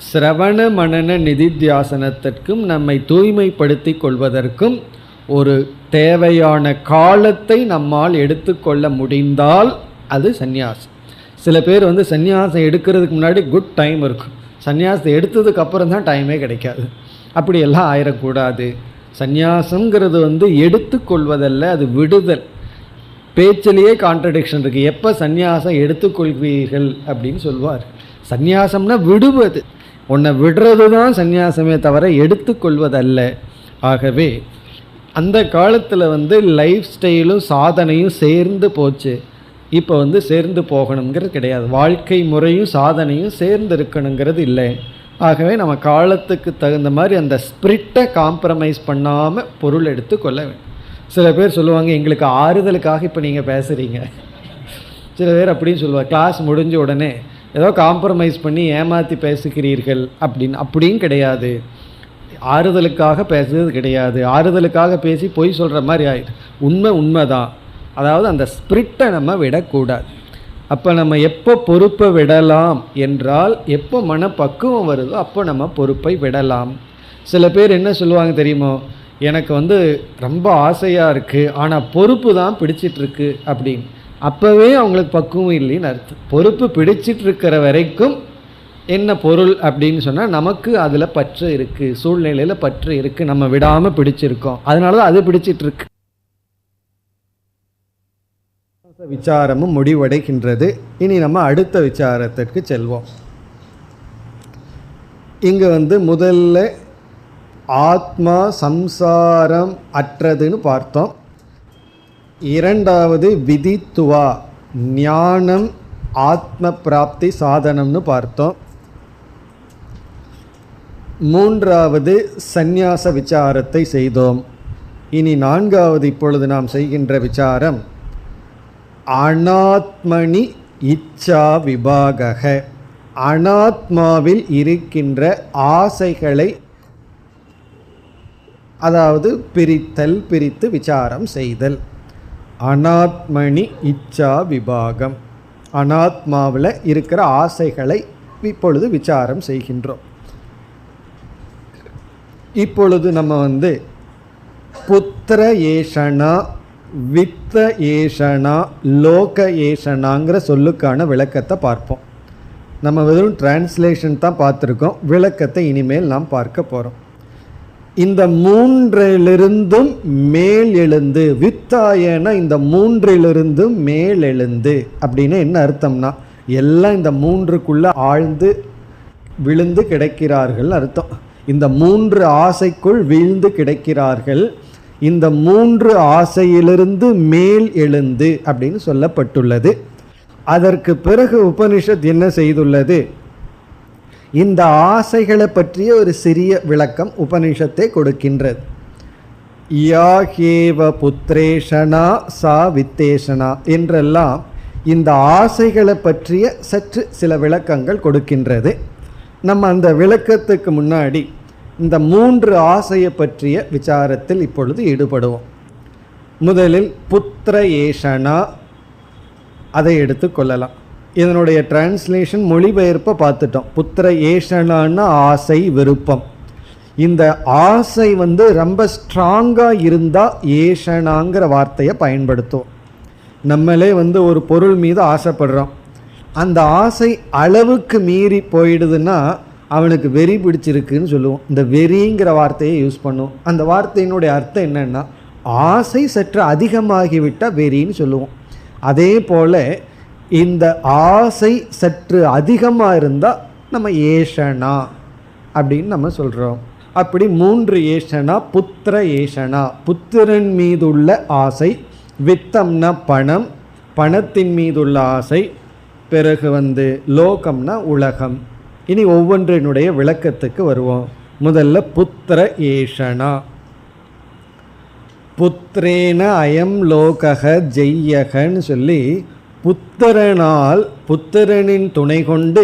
சிரவண மனன நிதித்தியாசனத்திற்கும் நம்மை தூய்மைப்படுத்தி கொள்வதற்கும் ஒரு தேவையான காலத்தை நம்மால் எடுத்துக்கொள்ள முடிந்தால் அது சந்நியாசம். சில பேர் சந்நியாசம் எடுக்கிறதுக்கு முன்னாடி குட் டைம் இருக்கும், சந்நியாசத்தை எடுத்ததுக்கு அப்புறம் தான் டைமே கிடைக்காது. அப்படியெல்லாம் ஆயிடக்கூடாது. சந்நியாசங்கிறது எடுத்துக்கொள்வதல்ல, அது விடுதல். பேச்சிலேயே கான்ட்ரடிக்ஷன் இருக்குது. எப்போ சந்நியாசம் எடுத்துக்கொள்வீர்கள் அப்படின்னு சொல்வார். சந்நியாசம்னா விடுவது, உன்னை விடுறது தான் சந்நியாசமே தவிர எடுத்துக்கொள்வதல்ல. ஆகவே அந்த காலத்தில் லைஃப் ஸ்டைலும் சாதனையும் சேர்ந்து போச்சு. இப்போ சேர்ந்து போகணுங்கிறது கிடையாது. வாழ்க்கை முறையும் சாதனையும் சேர்ந்து இருக்கணுங்கிறது இல்லை. ஆகவே நம்ம காலத்துக்கு தகுந்த மாதிரி அந்த ஸ்பிரிட்டை காம்ப்ரமைஸ் பண்ணாமல் பொருள் எடுத்து கொள்ள வேண்டும். சில பேர் சொல்லுவாங்க, எங்களுக்கு ஆறுதலுக்காக இப்போ நீங்கள் பேசுகிறீங்க. சில பேர் அப்படின்னு சொல்லுவாங்க, கிளாஸ் முடிஞ்ச உடனே ஏதோ காம்ப்ரமைஸ் பண்ணி ஏமாற்றி பேசுகிறீர்கள் அப்படின்னு கிடையாது. ஆறுதலுக்காக பேசுறது கிடையாது. ஆறுதலுக்காக பேசி பொய் சொல்கிற மாதிரி ஆயிடுது. உண்மை தான். அதாவது அந்த ஸ்பிரிட்டை நம்ம விடக்கூடாது. அப்போ நம்ம எப்போ பொறுப்பை விடலாம் என்றால், எப்போ மனப்பக்குவம் வருதோ அப்போ நம்ம பொறுப்பை விடலாம். சில பேர் என்ன சொல்லுவாங்க தெரியுமோ, எனக்கு ரொம்ப ஆசையாக இருக்குது ஆனால் பொறுப்பு தான் பிடிச்சிட்ருக்கு அப்படின்னு. அப்போவே அவங்களுக்கு பக்குவம் இல்லைன்னு அர்த்தம். பொறுப்பு பிடிச்சிட்ருக்கிற வரைக்கும் என்ன பொருள் அப்படின்னு சொன்னால் நமக்கு அதில் பற்று இருக்குது, சூழ்நிலையில் பற்று இருக்குது, நம்ம விடாமல் பிடிச்சிருக்கோம், அதனால தான் அது பிடிச்சிட்டு இருக்கு. விசாரமும் முடிவடைகின்றது. இனி நம்ம அடுத்த விசாரத்திற்கு செல்வோம். இங்கு முதல்ல ஆத்மா சம்சாரம் அற்றதுன்னு பார்த்தோம். இரண்டாவது விதித்துவா ஞானம் ஆத்ம பிராப்தி சாதனம்னு பார்த்தோம். மூன்றாவது சந்நியாச விசாரத்தை செய்தோம். இனி நான்காவது இப்பொழுது நாம் செய்கின்ற விசாரம் அனாத்மனி இச்சா விபாகக, அனாத்மாவில் இருக்கின்ற ஆசைகளை அதாவது பிரித்து விசாரம் செய்தல். அனாத்மனி இச்சா விபாகம், அனாத்மாவில் இருக்கிற ஆசைகளை இப்பொழுது விசாரம் செய்கின்றோம். இப்பொழுது நம்ம புத்திர ஏஷனா வித்த ஏஷனா லோக ஏஷனாங்கிற சொல்லுக்கான விளக்கத்தை பார்ப்போம். நம்ம வெறும் டிரான்ஸ்லேஷன் தான் பார்த்துருக்கோம், விளக்கத்தை இனிமேல் நாம் பார்க்க போகிறோம். இந்த மூன்றிலிருந்தும் மேல் எழுந்து, வித்தாயனா இந்த மூன்றிலிருந்தும் மேல் எழுந்து அப்படின்னு என்ன அர்த்தம்னா எல்லாம் இந்த மூன்றுக்குள்ள ஆழ்ந்து விழுந்து கிடக்கிறார்கள் அர்த்தம். இந்த மூன்று ஆசைக்குள் வீழ்ந்து கிடக்கிறார்கள். இந்த மூன்று ஆசையிலிருந்து மேல் எழுந்து அப்படின்னு சொல்லப்பட்டுள்ளது. அதற்கு பிறகு உபனிஷத் என்ன செய்துள்ளது, இந்த ஆசைகளை பற்றிய ஒரு சிறிய விளக்கம் உபனிஷத்தை கொடுக்கின்றது. யாகேவ புத்திரேஷனா சா வித்தேஷனா என்றெல்லாம் இந்த ஆசைகளை பற்றிய சற்று சில விளக்கங்கள் கொடுக்கின்றது. நம்ம அந்த விளக்கத்துக்கு முன்னாடி இந்த மூன்று ஆசையை பற்றிய விசாரத்தில் இப்பொழுது ஈடுபடுவோம். முதலில் புத்திர ஏஷனா அதை எடுத்துக்கொள்ளலாம். இதனுடைய டிரான்ஸ்லேஷன் மொழிபெயர்ப்பை பார்த்துட்டோம். புத்திர ஏஷனான்னா ஆசை விருப்பம். இந்த ஆசை ரொம்ப ஸ்ட்ராங்காக இருந்தால் ஏஷனாங்கிற வார்த்தையை பயன்படுத்துவோம். நம்மளே ஒரு பொருள் மீது ஆசைப்படுறோம், அந்த ஆசை அளவுக்கு மீறி போயிடுதுன்னா அவனுக்கு வெறி பிடிச்சிருக்குன்னு சொல்லுவோம். இந்த வெறிங்கிற வார்த்தையை யூஸ் பண்ணுவோம். அந்த வார்த்தையினுடைய அர்த்தம் என்னென்னா ஆசை சற்று அதிகமாகிவிட்டால் வெறின்னு சொல்லுவோம். அதே போல் இந்த ஆசை சற்று அதிகமாக இருந்தால் நம்ம ஏஷனா அப்படின்னு நம்ம சொல்கிறோம். அப்படி மூன்று ஏஷனா, புத்திர ஏஷனா புத்திரன் மீதுள்ள ஆசை, வித்தம்னா பணம், பணத்தின் மீதுள்ள ஆசை, பிறகு லோகம்னா உலகம். இனி ஒவ்வொன்றினுடைய விளக்கத்துக்கு வருவோம். முதல்ல புத்திர ஏஷனா. புத்திரேன அயம் லோகக ஜெய்யகன்னு சொல்லி புத்திரனால், புத்திரனின் துணை கொண்டு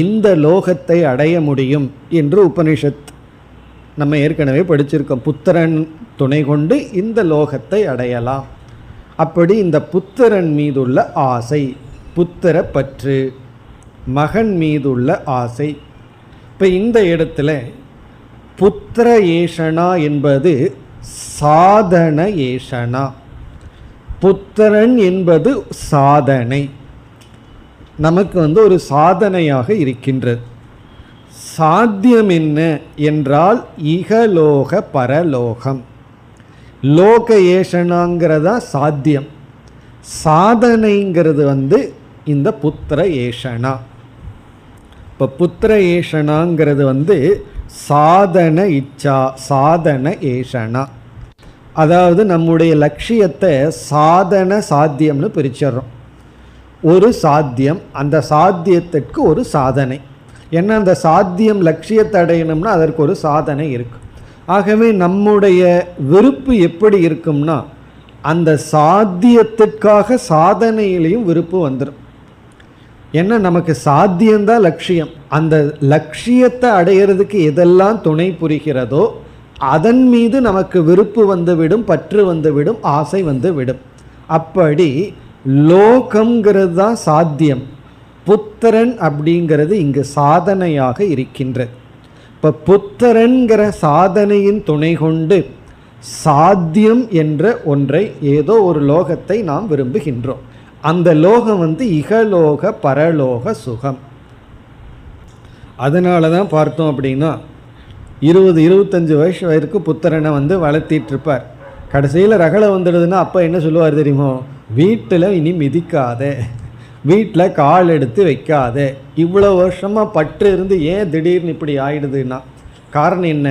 இந்த லோகத்தை அடைய முடியும் என்று உபனிஷத் நம்ம ஏற்கனவே படிச்சிருக்கோம். புத்திரன் துணை கொண்டு இந்த லோகத்தை அடையலாம். அப்படி இந்த புத்திரன் மீதுள்ள ஆசை, புத்திர பற்று, மகன் மீதுள்ள ஆசை. இப்போ இந்த இடத்துல புத்திர ஏஷனா என்பது சாதன ஏஷனா. புத்திரன் என்பது சாதனை, நமக்கு ஒரு சாதனையாக இருக்கின்றது. சாத்தியம் என்ன என்றால் இகலோக பரலோகம். லோக ஏஷனாங்கிறதா சாத்தியம், சாதனைங்கிறது இந்த புத்திர ஏஷனா. இப்போ புத்திர ஏஷனாங்கிறது சாதன இச்சா, சாதன ஏஷனா. அதாவது நம்முடைய லட்சியத்தை சாதன சாத்தியம்னு பிரிச்சிடறோம். ஒரு சாத்தியம், அந்த சாத்தியத்திற்கு ஒரு சாதனை. ஏன்னா அந்த சாத்தியம் லட்சியத்தை அடையணும்னா அதற்கு ஒரு சாதனை இருக்கும். ஆகவே நம்முடைய விருப்பு எப்படி இருக்கும்னா அந்த சாத்தியத்திற்காக சாதனையிலையும் விருப்பு வந்துடும். ஏன்னா நமக்கு சாத்தியம்தான் லட்சியம். அந்த லட்சியத்தை அடையிறதுக்கு எதெல்லாம் துணை புரிகிறதோ அதன் மீது நமக்கு விருப்பு வந்துவிடும், பற்று வந்துவிடும், ஆசை வந்துவிடும். அப்படி லோகம்ங்கிறது தான் சாத்தியம், புத்திரன் அப்படிங்கிறது இங்கு சாதனையாக இருக்கின்றது. இப்போ புத்திரன்கிற சாதனையின் துணை கொண்டு சாத்தியம் என்ற ஒன்றை, ஏதோ ஒரு லோகத்தை நாம் விரும்புகின்றோம். அந்த லோகம் இகலோக பரலோக சுகம். அதனால தான் பார்த்தோம் அப்படின்னா 20-25 வயசு வரைக்கும் புத்திரனை வளர்த்திட்டு இருப்பார். கடைசியில் ரகளை வந்துடுதுன்னா அப்போ என்ன சொல்லுவார் தெரியுமோ, வீட்டில் இனி மிதிக்காத, வீட்டில் கால் எடுத்து வைக்காத. இவ்வளோ வருஷமாக பற்று இருந்து ஏன் திடீர்னு இப்படி ஆயிடுதுன்னா காரணம் என்ன?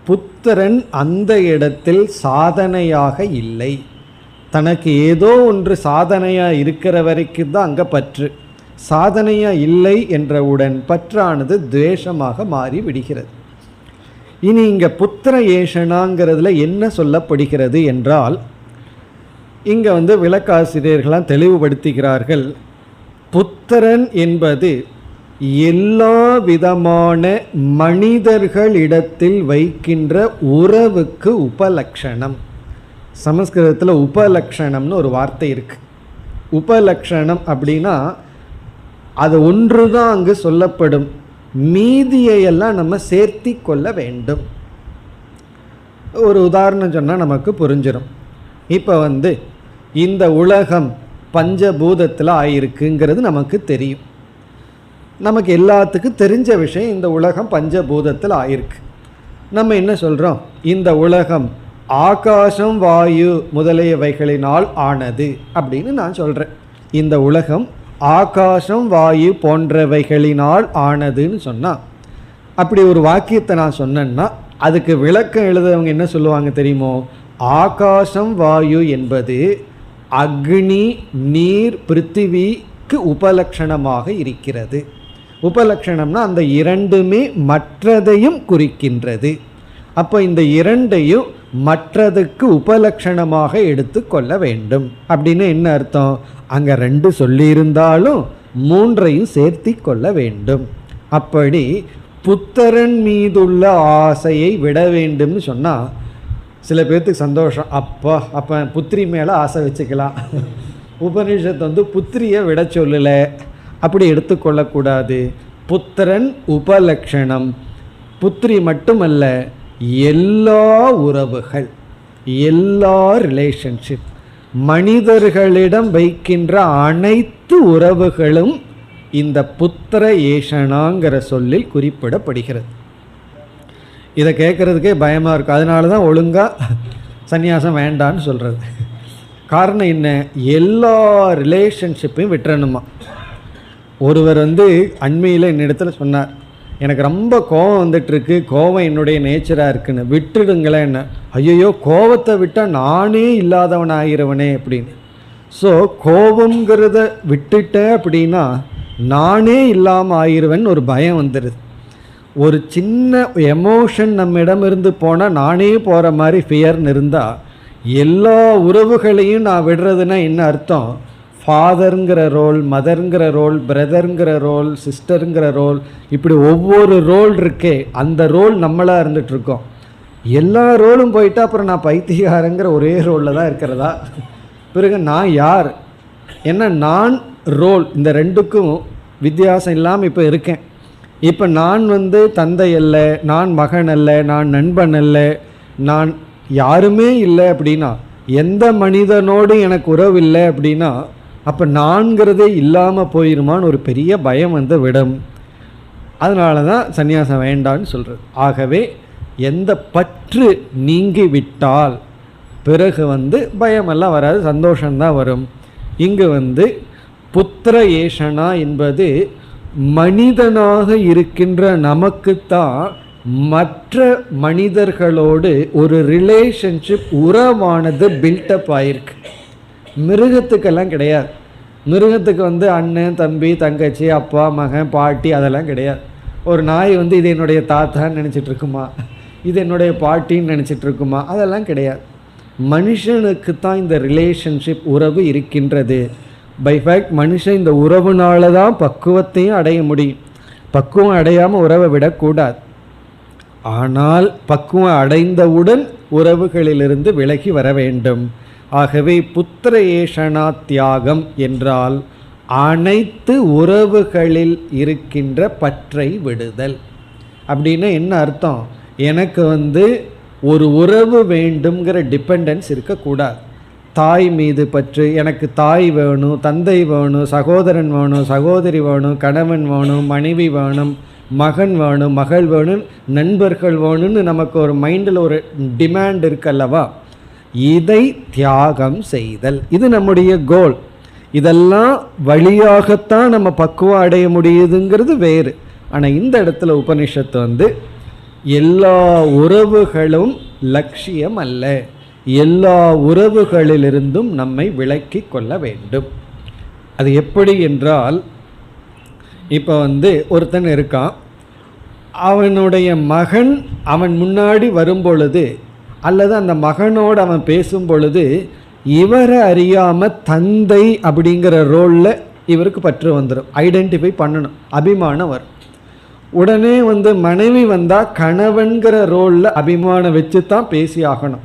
புத்திரன் அந்த இடத்தில் சாதனையாக இல்லை. தனக்கு ஏதோ ஒன்று சாதனையாக இருக்கிற வரைக்கும் தான் அங்கே பற்று. சாதனையாக இல்லை என்றவுடன் பற்றானது துவேஷமாக மாறி விடுகிறது. இனி இங்கே புத்திர ஏஷனாங்கிறதுல என்ன சொல்லப்படுகிறது என்றால், இங்கே விளக்காசிரியர்களாம் தெளிவுபடுத்துகிறார்கள். புத்திரன் என்பது எல்லா விதமான மனிதர்களிடத்தில் வைக்கின்ற உறவுக்கு உபலக்ஷணம். சமஸ்கிருதத்தில் உபலக்ஷணம்னு ஒரு வார்த்தை இருக்குது. உபலக்ஷணம் அப்படின்னா அது ஒன்று தான் அங்கு சொல்லப்படும், மீதியையெல்லாம் நம்ம சேர்த்தி கொள்ள வேண்டும். ஒரு உதாரணம் சொன்னால் நமக்கு புரிஞ்சிடும். இப்போ இந்த உலகம் பஞ்சபூதத்தில் ஆயிருக்குங்கிறது நமக்கு தெரியும். நமக்கு எல்லாத்துக்கும் தெரிஞ்ச விஷயம், இந்த உலகம் பஞ்சபூதத்தில் ஆயிருக்கு. நம்ம என்ன சொல்கிறோம்? இந்த உலகம் ஆகாசம் வாயு முதலியவைகளினால் ஆனது அப்படின்னு நான் சொல்கிறேன். இந்த உலகம் ஆகாசம் வாயு போன்றவைகளினால் ஆனதுன்னு சொன்னால், அப்படி ஒரு வாக்கியத்தை நான் சொன்னேன்னா அதுக்கு விளக்கம் எழுதுறவங்க என்ன சொல்லுவாங்க தெரியுமோ? ஆகாசம் வாயு என்பது அக்னி நீர் பிருத்திவிக்கு உபலக்ஷணமாக இருக்கிறது. உபலக்ஷணம்னா அந்த இரண்டுமே மற்றதையும் குறிக்கின்றது. அப்போ இந்த இரண்டையும் மற்றதுக்கு உபலக்ஷணமாக எடுத்து கொள்ள வேண்டும். அப்படின்னு என்ன அர்த்தம்? அங்கே 2 சொல்லியிருந்தாலும் 3ஐயும் சேர்த்தி கொள்ள வேண்டும். அப்படி புத்திரன் மீதுள்ள ஆசையை விட வேண்டும்னு சொன்னால் சில பேர்த்துக்கு சந்தோஷம், அப்போ புத்திரி மேலே ஆசை வச்சுக்கலாம். உபனிஷத்து புத்திரியை விட சொல்லலை, அப்படி எடுத்துக்கொள்ளக்கூடாது. புத்திரன் உபலக்ஷணம். புத்திரி மட்டுமல்ல, எல்லா உறவுகள், எல்லா ரிலேஷன்ஷிப், மனிதர்களிடம் வைக்கின்ற அனைத்து உறவுகளும் இந்த புத்திர ஏஷனாங்கிற சொல்லில் குறிப்பிடப்படுகிறது. இதை கேட்குறதுக்கே பயமாக இருக்கும். அதனால தான் ஒழுங்காக சந்நியாசம் வேண்டான்னு சொல்கிறது. காரணம் என்ன? எல்லா ரிலேஷன்ஷிப்பையும் விட்டுறணுமா. ஒருவர் அண்மையில் என்னிடத்துல சொன்னார், எனக்கு ரொம்ப கோபம் வந்துட்டுருக்கு, கோபம் என்னுடைய நேச்சராக இருக்குன்னு, விட்டுடுங்களேன். என்ன? ஐயோ, கோபத்தை விட்டால் நானே இல்லாதவன் ஆகிறவனே அப்படின்னு. ஸோ கோபங்கிறத விட்டுட்டேன் அப்படின்னா நானே இல்லாமல் ஆயிடுவேன்னு ஒரு பயம் வந்துடுது. ஒரு சின்ன எமோஷன் நம்மிடம் இருந்து போனால் நானே போகிற மாதிரி ஃபியர்னு இருந்தால், எல்லா உறவுகளையும் நான் விடுறதுன்னா என்ன அர்த்தம்? ஃபாதருங்கிற ரோல், மதருங்கிற ரோல், பிரதருங்கிற ரோல், சிஸ்டருங்கிற ரோல், இப்படி ஒவ்வொரு ரோல் இருக்கே, அந்த ரோல் நம்மளாக இருந்துகிட்ருக்கோம். எல்லா ரோலும் போயிட்டா அப்புறம் நான் பைத்தியகாரங்கிற ஒரே ரோலில் தான் இருக்கிறதா? பிறகு நான் யார்? என்ன நான் ரோல், இந்த ரெண்டுக்கும் வித்தியாசம் இல்லாமல் இப்போ இருக்கேன். இப்போ நான் தந்தை அல்ல, நான் மகன் அல்ல, நான் நண்பன் அல்ல, நான் யாருமே இல்லை அப்படின்னா, எந்த மனிதனோடு எனக்கு உறவு இல்லை அப்படின்னா, அப்போ நான்கிறதே இல்லாமல் போயிருமான்னு ஒரு பெரிய பயம் விடும். அதனால தான் சந்நியாசம் வேண்டான்னு சொல்கிறது. ஆகவே எந்த பற்று நீங்கி விட்டால் பிறகு பயமெல்லாம் வராது, சந்தோஷம்தான் வரும். இங்கு புத்திர ஏஷனா என்பது மனிதனாக இருக்கின்ற நமக்குத்தான் மற்ற மனிதர்களோடு ஒரு ரிலேஷன்ஷிப், உறவானது பில்டப் ஆகிருக்கு. மிருகத்துக்கெல்லாம் கிடையாது. மிருகத்துக்கு அண்ணன் தம்பி தங்கச்சி அப்பா மகன் பாட்டி அதெல்லாம் கிடையாது. ஒரு நாய் இது என்னுடைய தாத்தான்னு நினச்சிட்டு இருக்குமா, இது என்னுடைய பாட்டின்னு நினச்சிட்டு இருக்குமா? அதெல்லாம் கிடையாது. மனுஷனுக்கு தான் இந்த ரிலேஷன்ஷிப் உறவு இருக்கின்றது. பை ஃபேக்ட் மனுஷன் இந்த உறவுனால தான் பக்குவத்தையும் அடைய முடியும். பக்குவம் அடையாமல் உறவை விடக்கூடாது. ஆனால் பக்குவம் அடைந்தவுடன் உறவுகளிலிருந்து விலகி வர வேண்டும். ஆகவே புத்திர ஏஷனா தியாகம் என்றால் அனைத்து உறவுகளில் இருக்கின்ற பற்றை விடுதல். அப்படின்னா என்ன அர்த்தம்? எனக்கு ஒரு உறவு வேண்டுங்கிற டிபெண்டன்ஸ் இருக்கக்கூடாது. தாய் மீது பற்று, எனக்கு தாய் வேணும், தந்தை வேணும், சகோதரன் வேணும், சகோதரி வேணும், கணவன் வேணும், மனைவி வேணும், மகன் வேணும், மகள் வேணும், நண்பர்கள் வேணும்னு நமக்கு ஒரு மைண்டில் ஒரு டிமாண்ட் இருக்கல்லவா, இதை தியாகம் செய்தல், இது நம்முடைய கோல். இதெல்லாம் வழியாகத்தான் நம்ம பக்குவம் அடைய முடியுதுங்கிறது வேறு. ஆனால் இந்த இடத்துல உபனிஷத்து எல்லா உறவுகளும் லட்சியம் அல்ல, எல்லா உறவுகளிலிருந்தும் நம்மை விலக்கி கொள்ள வேண்டும். அது எப்படி என்றால், இப்போ ஒருத்தன் இருக்கான், அவனுடைய மகன் அவன் முன்னாடி வரும் பொழுது அல்லது அந்த மகனோடு அவன் பேசும் பொழுது இவரை அறியாமல் தந்தை அப்படிங்கிற ரோலில் இவருக்கு பற்று வந்துடும், ஐடென்டிஃபை பண்ணணும், அபிமானம் வரும். உடனே மனைவி வந்தால் கணவன்கிற ரோலில் அபிமானம் வச்சு தான் பேசி ஆகணும்.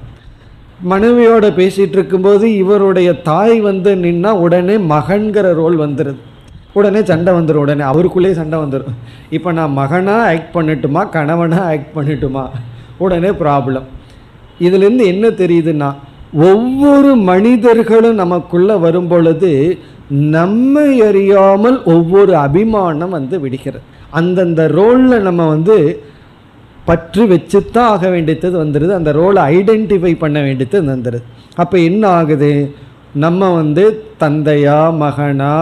மனைவியோட பேசிகிட்டு இருக்கும்போது இவருடைய தாய் நின்னா உடனே மகன்கிற ரோல் வந்துடுது, உடனே சண்டை வந்துடும், உடனே அவருக்குள்ளேயே சண்டை வந்துடும். இப்போ நான் மகனாக ஆக்ட் பண்ணட்டுமா கணவனாக ஆக்ட் பண்ணட்டுமா, உடனே ப்ராப்ளம். இதுலேருந்து என்ன தெரியுதுன்னா, ஒவ்வொரு மனிதர்களும் நமக்குள்ளே வரும் பொழுது நம்மை அறியாமல் ஒவ்வொரு அபிமானம் விடுகிறது. அந்தந்த ரோலில் நம்ம பற்று வச்சுத்தான் ஆக வேண்டியது வந்துடுது, அந்த ரோலை ஐடென்டிஃபை பண்ண வேண்டியது வந்துடுது. அப்போ என்ன ஆகுது, நம்ம தந்தையா மகனா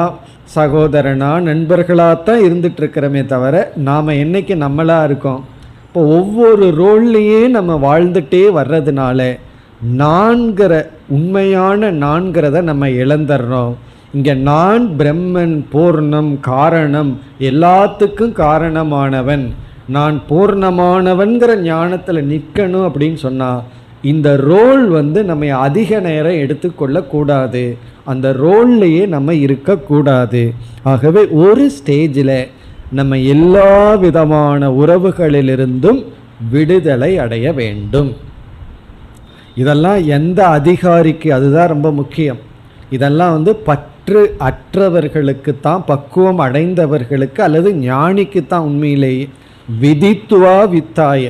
சகோதரனா நண்பர்களாகத்தான் இருந்துகிட்ருக்கிறோமே தவிர நாம் என்றைக்கு நம்மளாக இருக்கோம். இப்போ ஒவ்வொரு ரோல்லையே நம்ம வாழ்ந்துகிட்டே வர்றதுனால நான்கிற உண்மையான நான்கிறத நம்ம இழந்துடுறோம். இங்கே நான் பிரம்மன் பூர்ணம் காரணம் எல்லாத்துக்கும் காரணமானவன், நான் பூர்ணமானவன்கிற ஞானத்தில் நிற்கணும் அப்படின்னு சொன்னால் இந்த ரோல் நம்ம அதிக நேரம் எடுத்துக்கொள்ளக்கூடாது, அந்த ரோல்லையே நம்ம இருக்கக்கூடாது. ஆகவே ஒரு ஸ்டேஜில் நம்ம எல்லா விதமான உறவுகளிலிருந்தும் விடுதலை அடைய வேண்டும். இதெல்லாம் எந்த அதிகாரிக்கு, அதுதான் ரொம்ப முக்கியம். இதெல்லாம் பற்று அற்றவர்களுக்குத்தான், பக்குவம் அடைந்தவர்களுக்கு அல்லது ஞானிக்குத்தான் உண்மையிலேயே. விதித்துவா வித்தாய,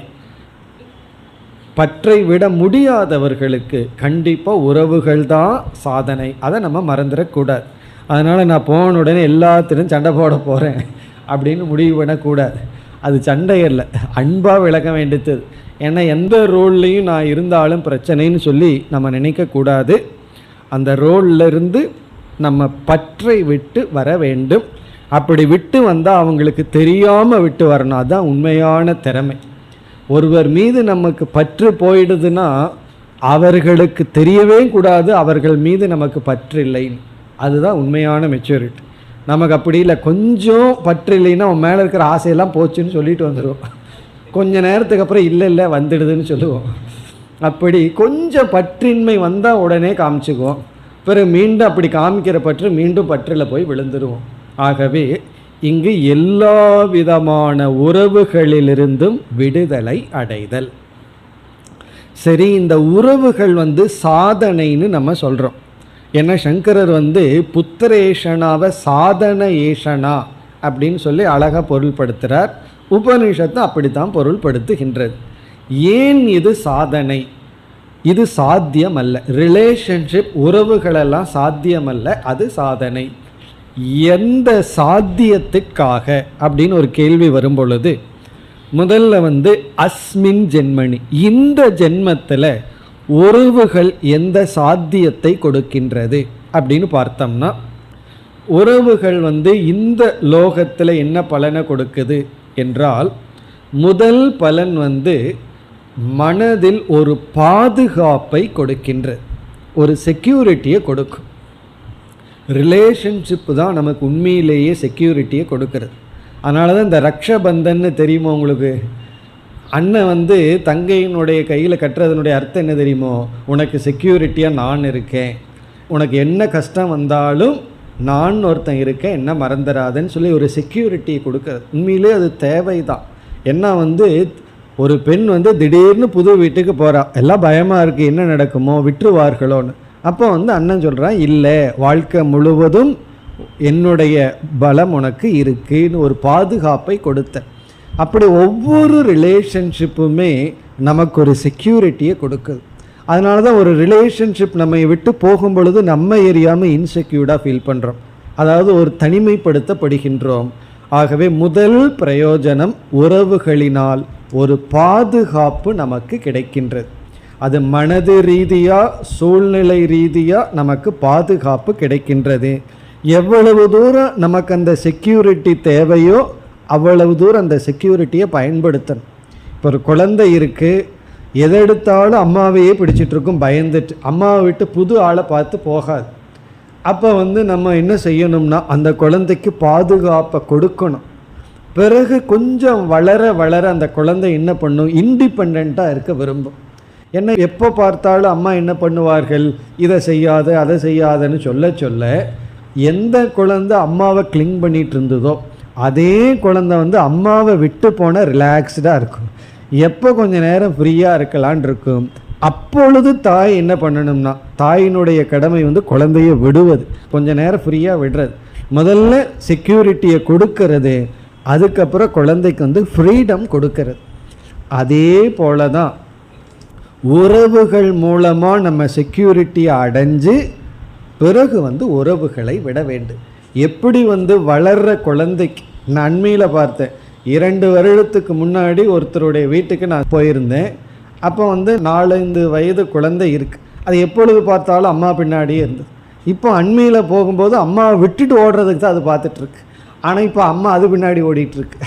பற்றை விட முடியாதவர்களுக்கு கண்டிப்பாக உறவுகள் தான் சாதனை, அதை நம்ம மறந்துடக்கூடாது. அதனால் நான் போன உடனே எல்லாத்திலும் சண்டை போட போகிறேன் அப்படின்னு முடிவு பண்ணக்கூடாது. அது சண்டை இல்லை, அன்பாக விளக்க வேண்டியது. ஏன்னா எந்த ரோல்லையும் நான் இருந்தாலும் பிரச்சனைன்னு சொல்லி நம்ம நினைக்கக்கூடாது. அந்த ரோலில் இருந்து நம்ம பற்றை விட்டு வர வேண்டும். அப்படி விட்டு வந்தால் அவங்களுக்கு தெரியாமல் விட்டு வரணும், அதுதான் உண்மையான திறமை. ஒருவர் மீது நமக்கு பற்று போயிடுதுன்னா அவர்களுக்கு தெரியவே கூடாது அவர்கள் மீது நமக்கு பற்று இல்லைன்னு, அதுதான் உண்மையான மெச்சூரிட்டி. நமக்கு அப்படி இல்லை, கொஞ்சம் பற்று இல்லைன்னா அவன் மேலே இருக்கிற ஆசையெல்லாம் போச்சுன்னு சொல்லிட்டு வந்துடுவோம். கொஞ்ச நேரத்துக்கு அப்புறம் இல்லை இல்லை வந்துடுதுன்னு சொல்லுவோம். அப்படி கொஞ்சம் பற்றின்மை வந்தால் உடனே காமிச்சுக்குவோம், பிறகு மீண்டும் அப்படி காமிக்கிற பற்று மீண்டும் பற்றில் போய் விழுந்துருவோம். ஆகவே இங்கு எல்லா விதமான உறவுகளிலிருந்தும் விடுதலை அடைதல். சரி, இந்த உறவுகள் சாதனைன்னு நம்ம சொல்கிறோம். ஏன்னா சங்கரர் புத்திரேஷனாவை சாதன ஏஷனா அப்படின்னு சொல்லி அழகாக பொருள்படுத்துகிறார். உபனிஷத்து அப்படித்தான் பொருள்படுத்துகின்றது. ஏன் இது சாதனை? இது சாத்தியம் அல்ல. ரிலேஷன்ஷிப் உறவுகளெல்லாம் சாத்தியம் அல்ல, அது சாதனை. எந்த சாத்தியத்துக்காக அப்படின்னு ஒரு கேள்வி வரும் பொழுது முதல்ல அஸ்மின் ஜென்மனி, இந்த ஜென்மத்தில் உறவுகள் எந்த சாத்தியத்தை கொடுக்கின்றது அப்படின்னு பார்த்தோம்னா, உறவுகள் இந்த லோகத்தில் என்ன பலனை கொடுக்குது என்றால், முதல் பலன் மனதில் ஒரு பாதுகாப்பை கொடுக்கின்றது, ஒரு செக்யூரிட்டியை கொடுக்கும். ரிலேஷன்ஷிப்பு தான் நமக்கு உண்மையிலேயே செக்யூரிட்டியை கொடுக்கறது. அதனால தான் இந்த ரக்ஷபந்தன்னு தெரியுமோ உங்களுக்கு, அண்ணன் தங்கையினுடைய கையில் கட்டுறதுனுடைய அர்த்தம் என்ன தெரியுமோ, உனக்கு செக்யூரிட்டியாக நான் இருக்கேன், உனக்கு என்ன கஷ்டம் வந்தாலும் நான் ஒருத்தன் இருக்கேன், என்ன மறந்துடாதுன்னு சொல்லி ஒரு செக்யூரிட்டியை கொடுக்கறது. உண்மையிலே அது தேவை தான். ஏன்னா ஒரு பெண் திடீர்னு புது வீட்டுக்கு போகிறா, எல்லாம் பயமாக இருக்குது, என்ன நடக்குமோ, விட்டுருவார்களோன்னு. அப்போ அண்ணன் சொல்கிறான், இல்லை வாழ்க்கை முழுவதும் என்னுடைய பலம் உனக்கு இருக்குன்னு ஒரு பாதுகாப்பை கொடுத்த. அப்படி ஒவ்வொரு ரிலேஷன்ஷிப்புமே நமக்கு ஒரு செக்யூரிட்டியை கொடுக்குது. அதனால தான் ஒரு ரிலேஷன்ஷிப் நம்ம விட்டு போகும் பொழுது நம்ம எரியாமல் இன்செக்யூர்டாக ஃபீல் பண்ணுறோம், அதாவது ஒரு தனிமைப்படுத்தப்படுகின்றோம். ஆகவே முதல் பிரயோஜனம் உறவுகளினால் ஒரு பாதுகாப்பு நமக்கு கிடைக்கின்றது. அது மனது ரீதியாக சூழ்நிலை ரீதியாக நமக்கு பாதுகாப்பு கிடைக்கின்றது. எவ்வளவு தூரம் நமக்கு அந்த செக்யூரிட்டி தேவையோ அவ்வளவு தூரம் அந்த செக்யூரிட்டியை பயன்படுத்தணும். இப்போ ஒரு குழந்தை இருக்குது, எதை எடுத்தாலும் அம்மாவையே பிடிச்சிட்டு இருக்கும், பயந்துட்டு அம்மாவை விட்டு புது ஆளை பார்த்து போகாது. அப்போ நம்ம என்ன செய்யணும்னா அந்த குழந்தைக்கு பாதுகாப்பை கொடுக்கணும். பிறகு கொஞ்சம் வளர வளர அந்த குழந்தை என்ன பண்ணும், இண்டிபெண்ட்டாக இருக்க விரும்பும். என்ன எப்போ பார்த்தாலும் அம்மா என்ன பண்ணுவார்கள், இதை செய்யாத அதை செய்யாதன்னு சொல்ல சொல்ல எந்த குழந்தை அம்மாவை கிளிங் பண்ணிட்டு இருந்ததோ அதே குழந்தை அம்மாவை விட்டு போனால் ரிலாக்ஸ்டாக இருக்கும். எப்போ கொஞ்சம் நேரம் ஃப்ரீயாக இருக்கலான் இருக்கும். அப்பொழுது தாய் என்ன பண்ணணும்னா, தாயினுடைய கடமை குழந்தைய விடுவது, கொஞ்ச நேரம் ஃப்ரீயாக விடுறது. முதல்ல செக்யூரிட்டியை கொடுக்கறது, அதுக்கப்புறம் குழந்தைக்கு ஃப்ரீடம் கொடுக்கறது. அதே போல தான் உறவுகள் மூலமாக நம்ம செக்யூரிட்டியை அடைஞ்சு பிறகு உறவுகளை விட வேண்டும். எப்படி வளர்கிற குழந்தைக்கு, நான் அண்மையில் பார்த்தேன், 2 வருடத்துக்கு முன்னாடி ஒருத்தருடைய வீட்டுக்கு நான் போயிருந்தேன். அப்போ 4-5 வயது குழந்தை இருக்குது. அது எப்பொழுது பார்த்தாலும் அம்மா பின்னாடியே இருந்தது. இப்போ அண்மையில் போகும்போது அம்மாவை விட்டுட்டு ஓடுறதுக்கு தான் அது பார்த்துட்ருக்கு. ஆனால் இப்போ அம்மா அது பின்னாடி ஓடிட்டுருக்கு.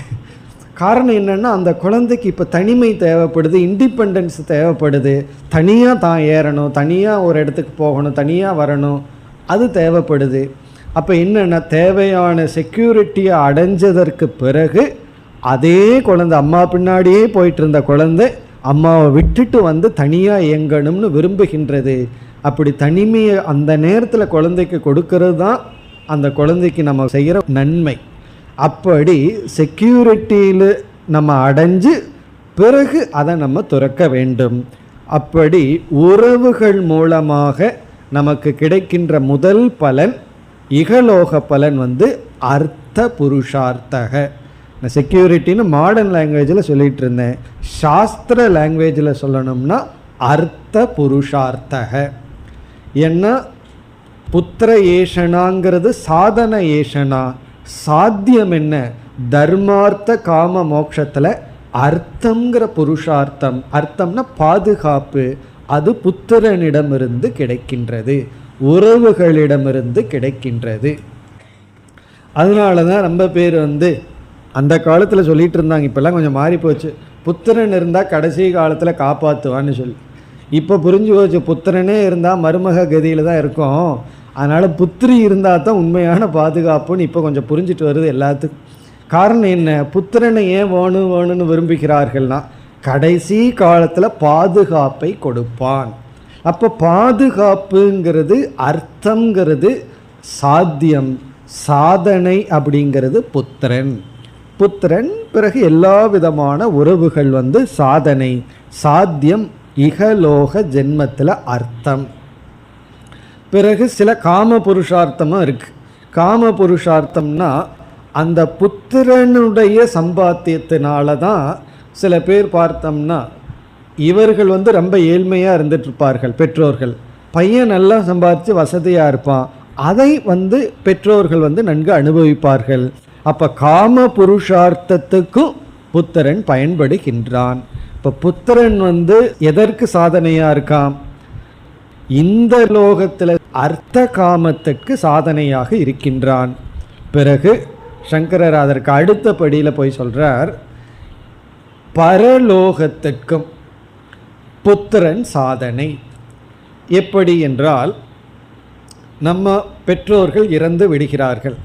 காரணம் என்னென்னா அந்த குழந்தைக்கு இப்போ தனிமை தேவைப்படுது, இண்டிபெண்டன்ஸ் தேவைப்படுது. தனியாக தான் ஏறணும், தனியாக ஒரு இடத்துக்கு போகணும், தனியாக வரணும், அது தேவைப்படுது. அப்போ என்னென்னா தேவையான செக்யூரிட்டியை அடைஞ்சதற்கு பிறகு அதே குழந்தை, அம்மா பின்னாடியே போயிட்டு இருந்த குழந்தை அம்மாவை விட்டுட்டு தனியாக இயங்கணும்னு விரும்புகின்றது. அப்படி தனிமையை அந்த நேரத்தில் குழந்தைக்கு கொடுக்கறது தான் அந்த குழந்தைக்கு நம்ம செய்கிற நன்மை. அப்படி செக்யூரிட்டியில் நம்ம அடைஞ்சு பிறகு அதை நம்ம துறக்க வேண்டும். அப்படி உறவுகள் மூலமாக நமக்கு கிடைக்கின்ற முதல் பலன், இகலோக பலன் அர்த்த புருஷார்த்தக. செக்யூரிட்டின்னு மாடர்ன் லாங்குவேஜில் சொல்லிகிட்டு இருந்தேன், சாஸ்திர லாங்குவேஜில் சொல்லணும்னா அர்த்த புருஷார்த்தக. ஏன்னா புத்திர ஏஷனாங்கிறது சாதன ஏஷனா, சாத்தியம் என்ன, தர்மார்த்த காம மோட்சத்தில் அர்த்தங்கிற புருஷார்த்தம், அர்த்தம்னா பாதுகாப்பு, அது புத்திரனிடமிருந்து கிடைக்கின்றது, உறவுகளிடமிருந்து கிடைக்கின்றது. அதனால தான் ரொம்ப பேர் அந்த காலத்தில் சொல்லிகிட்டு இருந்தாங்க, இப்போல்லாம் கொஞ்சம் மாறி போச்சு, புத்திரன் இருந்தால் கடைசி காலத்தில் காப்பாற்றுவான்னு சொல்லி. இப்போ புரிஞ்சு போச்சு, புத்திரனே இருந்தால் மருமக கதியில் தான் இருக்கும், அதனால் புத்திரி இருந்தால் தான் உண்மையான பாதுகாப்புன்னு இப்போ கொஞ்சம் புரிஞ்சிட்டு வருது எல்லாத்துக்கும். காரணம் என்ன, புத்திரனை ஏன் வேணும்னு விரும்புகிறார்கள்னா கடைசி காலத்தில் பாதுகாப்பை கொடுப்பான். அப்போ பாதுகாப்புங்கிறது, அர்த்தங்கிறது சாத்தியம், சாதனை அப்படிங்கிறது புத்திரன். புத்திரன் பிறகு எல்லா விதமான உறவுகள் சாதனை, சாத்தியம் இகலோக ஜென்மத்தில் அர்த்தம். பிறகு சில காம புருஷார்த்தமும் இருக்குது. காம புருஷார்த்தம்னா அந்த புத்திரனுடைய சம்பாத்தியத்தினால தான் சில பேர் பார்த்தோம்னா இவர்கள் ரொம்ப ஏழ்மையாக இருந்துகிட்ருப்பார்கள். பெற்றோர்கள், பையன் நல்லா சம்பாதிச்சு வசதியாக இருப்பான், அதை பெற்றோர்கள் நன்கு அனுபவிப்பார்கள். அப்போ காம புருஷார்த்தத்துக்கும் புத்திரன் பயன்படுகின்றான். இப்போ புத்திரன் எதற்கு சாதனையாக இருக்கான், இந்த லோகத்தில் அர்த்த காமத்துக்கு சாதனையாக இருக்கின்றான். பிறகு சங்கரர் அதற்கு அடுத்த படியில் போய் சொல்கிறார், பரலோகத்துக்கும் புத்திரன் சாதனை. எப்படி என்றால், நம்ம பெற்றோர்கள் இறந்து விடுகிறார்கள்.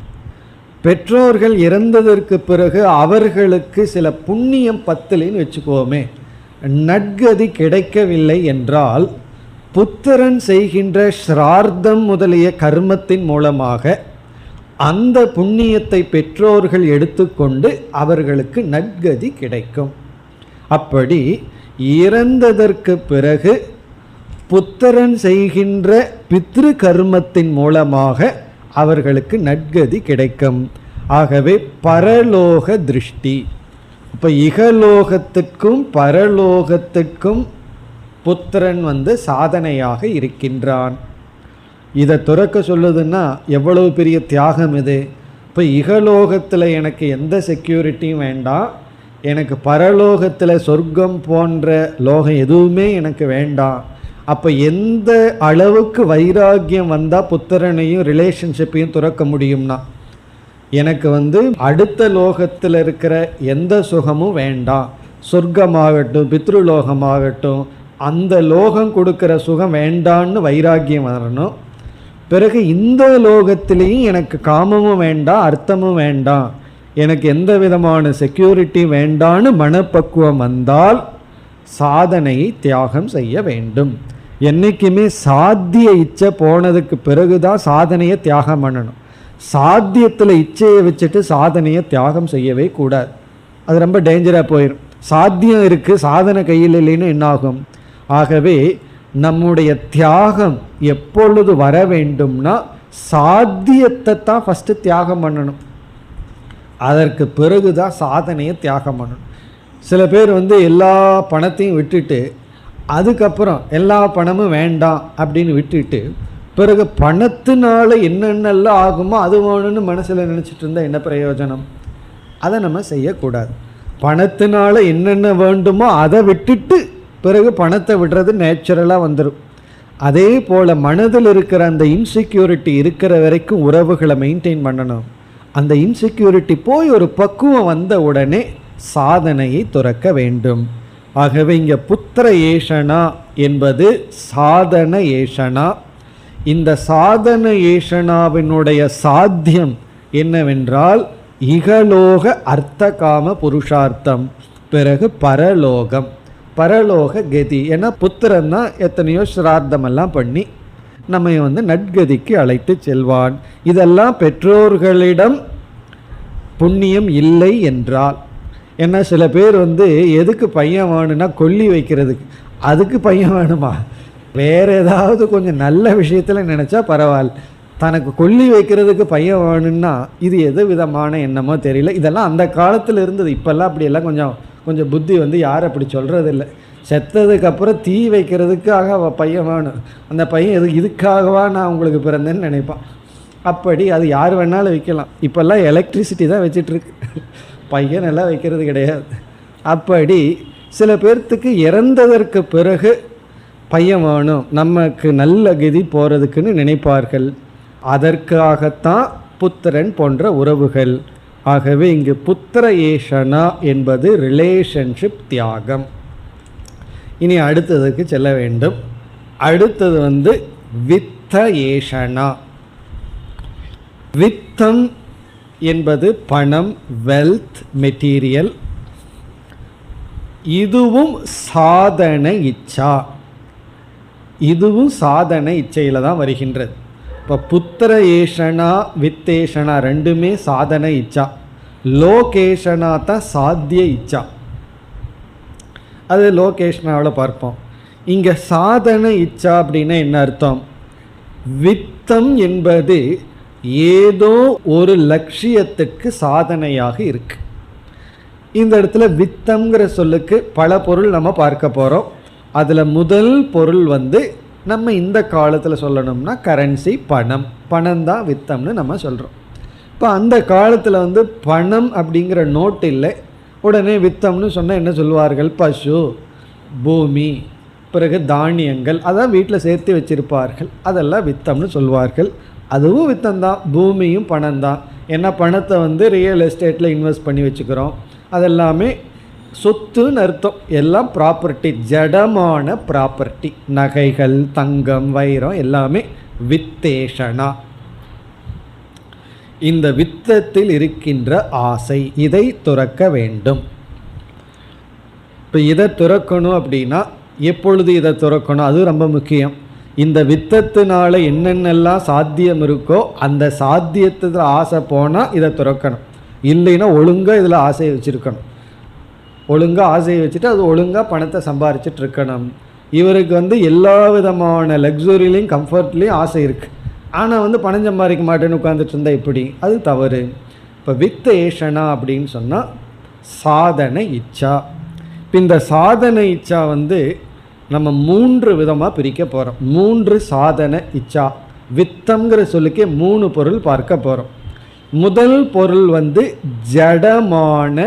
பெற்றோர்கள் இறந்ததற்கு பிறகு அவர்களுக்கு சில புண்ணியம் பத்தலின்னு வச்சுக்கோமே, நற்கதி கிடைக்கவில்லை என்றால் புத்திரன் செய்கின்ற ஸ்ரார்த்தம் முதலிய கர்மத்தின் மூலமாக அந்த புண்ணியத்தை பெற்றோர்கள் எடுத்துக்கொண்டு அவர்களுக்கு நற்கதி கிடைக்கும். அப்படி இறந்ததற்கு பிறகு புத்திரன் செய்கின்ற பித்ரு கர்மத்தின் மூலமாக அவர்களுக்கு நற்கதி கிடைக்கும். ஆகவே பரலோக திருஷ்டி. இப்போ இகலோகத்திற்கும் பரலோகத்திற்கும் புத்திரன் சாதனையாக இருக்கின்றான். இதை துறக்க சொல்லுதுன்னா எவ்வளவு பெரிய தியாகம் இது. இப்போ இகலோகத்தில் எனக்கு எந்த செக்யூரிட்டியும் வேண்டாம், எனக்கு பரலோகத்தில் சொர்க்கம் போன்ற லோகம் எதுவுமே எனக்கு வேண்டாம். அப்போ எந்த அளவுக்கு வைராக்கியம் வந்தால் புத்திரனையும் ரிலேஷன்ஷிப்பையும் துறக்க முடியும்னா, எனக்கு அடுத்த லோகத்தில் இருக்கிற எந்த சுகமும் வேண்டாம், சொர்க்கமாகட்டும் பித்ருலோகமாகட்டும் அந்த லோகம் கொடுக்குற சுகம் வேண்டான்னு வைராக்கியம் வரணும். பிறகு இந்த லோகத்திலையும் எனக்கு காமமும் வேண்டாம் அர்த்தமும் வேண்டாம், எனக்கு எந்த விதமான செக்யூரிட்டி வேண்டான்னு மனப்பக்குவம் வந்தால் சாதனையை தியாகம் செய்ய வேண்டும். என்றைக்குமே சாத்திய இச்சை போனதுக்கு பிறகுதான் சாதனையை தியாகம் பண்ணணும். சாத்தியத்தில் இச்சையை வச்சுட்டு சாதனையை தியாகம் செய்யவே கூடாது. அது ரொம்ப டேஞ்சராக போயிடும். சாத்தியம் இருக்குது சாதனை கையில் இல்லைன்னு என்னாகும்? ஆகவே நம்முடைய தியாகம் எப்பொழுது வர வேண்டும்னா சாத்தியத்தை தான் ஃபஸ்ட்டு தியாகம் பண்ணணும், அதற்கு பிறகுதான் சாதனையை தியாகம் பண்ணணும். சில பேர் எல்லா பணத்தையும் விட்டுட்டு அதுக்கப்புறம் எல்லா பணமும் வேண்டாம் அப்படின்னு விட்டுட்டு பிறகு பணத்தினால என்னென்னலாம் ஆகுமோ அது வேணும்னு மனசில் நினச்சிட்டு இருந்தால் என்ன பிரயோஜனம்? அதை நம்ம செய்யக்கூடாது. பணத்தினால என்னென்ன வேண்டுமோ அதை விட்டுட்டு பிறகு பணத்தை விடுறது நேச்சுரலாக வந்துடும். அதே போல் மனதில் இருக்கிற அந்த இன்செக்யூரிட்டி இருக்கிற வரைக்கும் உறவுகளை மெயின்டைன் பண்ணணும். அந்த இன்செக்யூரிட்டி போய் ஒரு பக்குவம் வந்த உடனே சாதனையை துறக்க வேண்டும். ஆகவே இங்கே புத்திர ஏஷனா என்பது சாதன ஏஷனா. இந்த சாதன ஏஷனாவினுடைய சாத்தியம் என்னவென்றால் இகலோக அர்த்தகாம புருஷார்த்தம், பிறகு பரலோகம், பரலோக கதி. ஏன்னா புத்திரன் தான் எத்தனையோ சிரார்த்தமெல்லாம் பண்ணி நம்ம நட்கதிக்கு அழைத்து செல்வான். இதெல்லாம் பெற்றோர்களிடம் புண்ணியம் இல்லை என்றால். ஏன்னா சில பேர் எதுக்கு பையன் வேணும்னா கொல்லி வைக்கிறதுக்கு, அதுக்கு பையன் வேணுமா? வேறு ஏதாவது கொஞ்சம் நல்ல விஷயத்தில் நினச்சா பரவாயில்ல, தனக்கு கொல்லி வைக்கிறதுக்கு பையன் வேணும்னா இது எது விதமான எண்ணமோ தெரியல. இதெல்லாம் அந்த காலத்தில் இருந்தது. இப்போல்லாம் அப்படியெல்லாம் கொஞ்சம் புத்தி யாரும் அப்படி சொல்கிறதில்ல. செத்ததுக்கப்புறம் தீ வைக்கிறதுக்காக பையன் வேணும், அந்த பையன் இதுக்காகவா நான் உங்களுக்கு பிறந்தேன்னு நினைப்பான். அப்படி அது யார் வேணாலும் வைக்கலாம். இப்போல்லாம் எலக்ட்ரிசிட்டி தான் வச்சிட்ருக்கு, பையன் எல்லாம் வைக்கிறது கிடையாது. அப்படி சில பேர்த்துக்கு இறந்ததற்கு பிறகு பையன் வேணும், நமக்கு நல்ல கதி போகிறதுக்குன்னு நினைப்பார்கள். அதற்காகத்தான் புத்திரன் போன்ற உறவுகள். ஆகவே இங்கு புத்திர ஏஷனா என்பது ரிலேஷன்ஷிப் தியாகம். இனி அடுத்ததுக்கு செல்ல வேண்டும். அடுத்தது வித்த ஏஷனா. வித்தம் என்பது பணம், வெல்த், மெட்டீரியல். இதுவும் சாதனை இச்சா, இதுவும் சாதனை இச்சையில் தான் வருகின்றது. இப்போ புத்திர ஏஷனா வித்தேஷனா ரெண்டுமே சாதனை இச்சா. லோகேஷனா தான் சாத்திய இச்சா, அது லோகேஷனாவில் பார்ப்போம். இங்கே சாதனை இச்சா அப்படின்னா என்ன அர்த்தம்? வித்தம் என்பது ஏதோ ஒரு லட்சியத்துக்கு சாதனையாக இருக்கு. இந்த இடத்துல வித்தம்ங்கிற சொல்லுக்கு பல பொருள் நம்ம பார்க்க போகிறோம். அதில் முதல் பொருள் நம்ம இந்த காலத்தில் சொல்லணும்னா கரன்சி, பணம். பணம் தான் வித்தம்னு நம்ம சொல்கிறோம். இப்போ அந்த காலத்தில் பணம் அப்படிங்கிற நோட்டு இல்லை. உடனே வித்தம்னு சொன்னால் என்ன சொல்லுவார்கள்? பசு, பூமி, பிறகு தானியங்கள், அதான் வீட்டில் சேர்த்து வச்சிருப்பார்கள், அதெல்லாம் வித்தம்னு சொல்லுவார்கள். அதுவும் வித்தம்தான், பூமியும் பணம் தான். ஏன்னா பணத்தை ரியல் எஸ்டேட்டில் இன்வெஸ்ட் பண்ணி வச்சுக்கிறோம், அதெல்லாமே சொத்துன்னு அர்த்தம். எல்லாம் ப்ராப்பர்ட்டி, ஜடமான ப்ராப்பர்ட்டி, நகைகள், தங்கம், வைரம் எல்லாமே வித்தேஷனா. இந்த வித்தத்தில் இருக்கின்ற ஆசை, இதை துறக்க வேண்டும். இப்போ இதை துறக்கணும் அப்படின்னா எப்பொழுது இதை துறக்கணும்? அது ரொம்ப முக்கியம். இந்த வித்தத்தினால என்னென்னலாம் சாத்தியம் இருக்கோ அந்த சாத்தியத்தில் ஆசை போனால் இதை துறக்கணும். இல்லைன்னா ஒழுங்காக இதில் ஆசையை வச்சுருக்கணும். ஒழுங்காக ஆசையை வச்சுட்டு அது ஒழுங்காக பணத்தை சம்பாரிச்சிட்டு இருக்கணும். இவருக்கு எல்லா விதமான லக்ஸுரிலையும் கம்ஃபர்ட்லேயும் ஆசை இருக்குது, ஆனால் பணம் சம்பாதிக்க மாட்டேன்னு உட்காந்துட்டு இருந்தால் எப்படி? அது தவறு. இப்போ வித்த ஏஷனா அப்படின்னு சொன்னால் சாதனை இச்சா. இப்போ இந்த சாதனை இச்சா நம்ம 3 விதமாக பிரிக்க போகிறோம். 3 சாதனை இச்சா. வித்தம்ங்கிற சொல்லுக்கே 3 பொருள் பார்க்க போகிறோம். முதல் பொருள் ஜடமான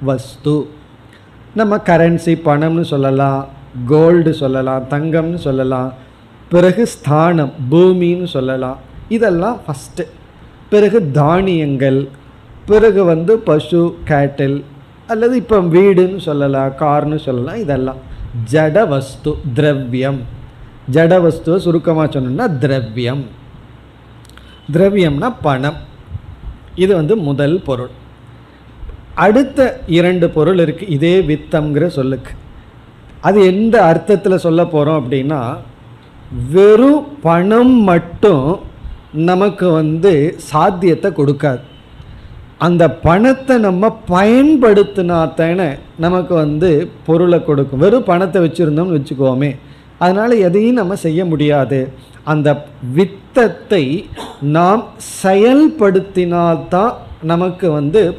வஸ்து. நம்ம கரன்சி பணம்னு சொல்லலாம், கோல்டு சொல்லலாம், தங்கம்னு சொல்லலாம். பிறகு ஸ்தானம் பூமின்னு சொல்லலாம். இதெல்லாம் ஃபஸ்ட்டு. பிறகு தானியங்கள், பிறகு பசு கேட்டில், அல்லது இப்போ வீடுன்னு சொல்லலாம், கார்னு சொல்லலாம். இதெல்லாம் ஜட வஸ்து, திரவியம். ஜட வஸ்துவை சுருக்கமாக சொன்னோம்னா திரவியம். திரவியம்னா பணம். இது முதல் பொருள். அடுத்த இரண்டு பொருள் இருக்குது இதே வித்தம்ங்கிற சொல்லுக்கு. அது எந்த அர்த்தத்தில் சொல்ல போகிறோம் அப்படின்னா, வெறும் பணம் மட்டும் நமக்கு சாத்தியத்தை கொடுக்காது. அந்த பணத்தை நம்ம பயன்படுத்தினா தானே நமக்கு பொருளை கொடுக்கும். வெறும் பணத்தை வச்சுருந்தோம்னு வச்சுக்கோமே, அதனால் எதையும் நம்ம செய்ய முடியாது. அந்த வித்தத்தை நாம் செயல்படுத்தினால்தான் நமக்கு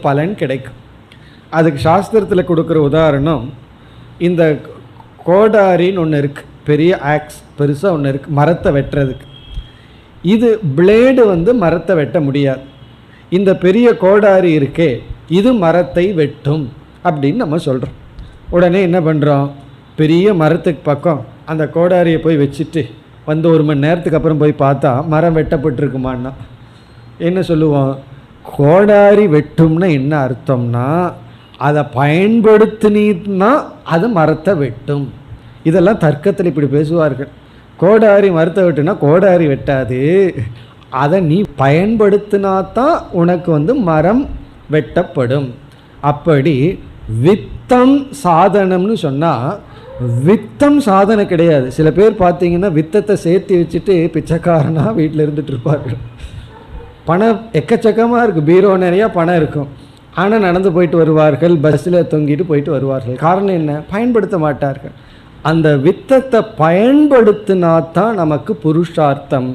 பலன் கிடைக்கும். அதுக்கு சாஸ்திரத்தில் கொடுக்குற உதாரணம், இந்த கோடாரின்னு ஒன்று இருக்குது, பெரிய ஆக்ஸ் பெருசாக ஒன்று இருக்குது மரத்தை வெட்டுறதுக்கு. இது பிளேடு மரத்தை வெட்ட முடியாது. இந்த பெரிய கோடாரி இருக்கே, இது மரத்தை வெட்டும் அப்படின்னு நம்ம சொல்கிறோம். உடனே என்ன பண்ணுறோம், பெரிய மரத்துக்கு பக்கம் அந்த கோடாரியை போய் வச்சுட்டு ஒரு மணி நேரத்துக்கு அப்புறம் போய் பார்த்தா மரம் வெட்டப்பட்டிருக்குமான்னா என்ன சொல்லுவோம்? கோடாரி வெட்டும்னா என்ன அர்த்தம்னா, அதை பயன்படுத்தினா அது மரத்தை வெட்டும். இதெல்லாம் தர்க்கத்தில் இப்படி பேசுவார்கள். கோடாரி மரத்தை வெட்டுனா கோடாரி வெட்டாது, அதை நீ பயன்படுத்தினாதான் உனக்கு மரம் வெட்டப்படும். அப்படி வித்தம் சாதனம்னு சொன்னால், வித்தம் சாதனை கிடையாது. சில பேர் பார்த்தீங்கன்னா வித்தத்தை சேர்த்து வச்சுட்டு பிச்சைக்காரனாக வீட்டில் இருந்துட்டு இருப்பார்கள். பணம் எக்கச்சக்கமாக இருக்குது, பீரோ நிறையா பணம் இருக்கும், ஆனால் நடந்து போயிட்டு வருவார்கள், பஸ்ஸில் தொங்கிட்டு போயிட்டு வருவார்கள். காரணம் என்ன? பயன்படுத்த மாட்டார்கள். அந்த வித்தத்தை பயன்படுத்தினாதான் நமக்கு புருஷார்த்தம்.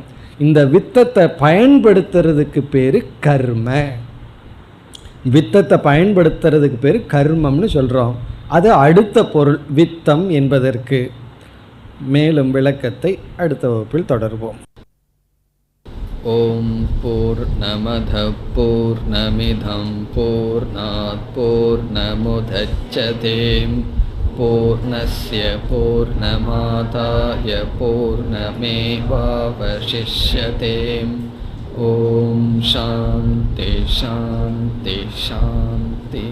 இந்த வித்தத்தை பயன்படுத்துறதுக்கு பேர் கர்ம. வித்தத்தை பயன்படுத்துறதுக்கு பேர் கர்மம்னு சொல்கிறோம். அது அடுத்த பொருள் வித்தம் என்பதற்கு. மேலும் விளக்கத்தை அடுத்த வகுப்பில் தொடர்வோம். ஓம் பூர்ணமத பூர்ணமிதம் பூர்ணாத் பூர்ணமுதச்யதே பூர்ணஸ்ய பூர்ணமாதாய பூர்ணமேவாவசிஷ்யதே. ஓம் சாந்தி சாந்தி சாந்தி.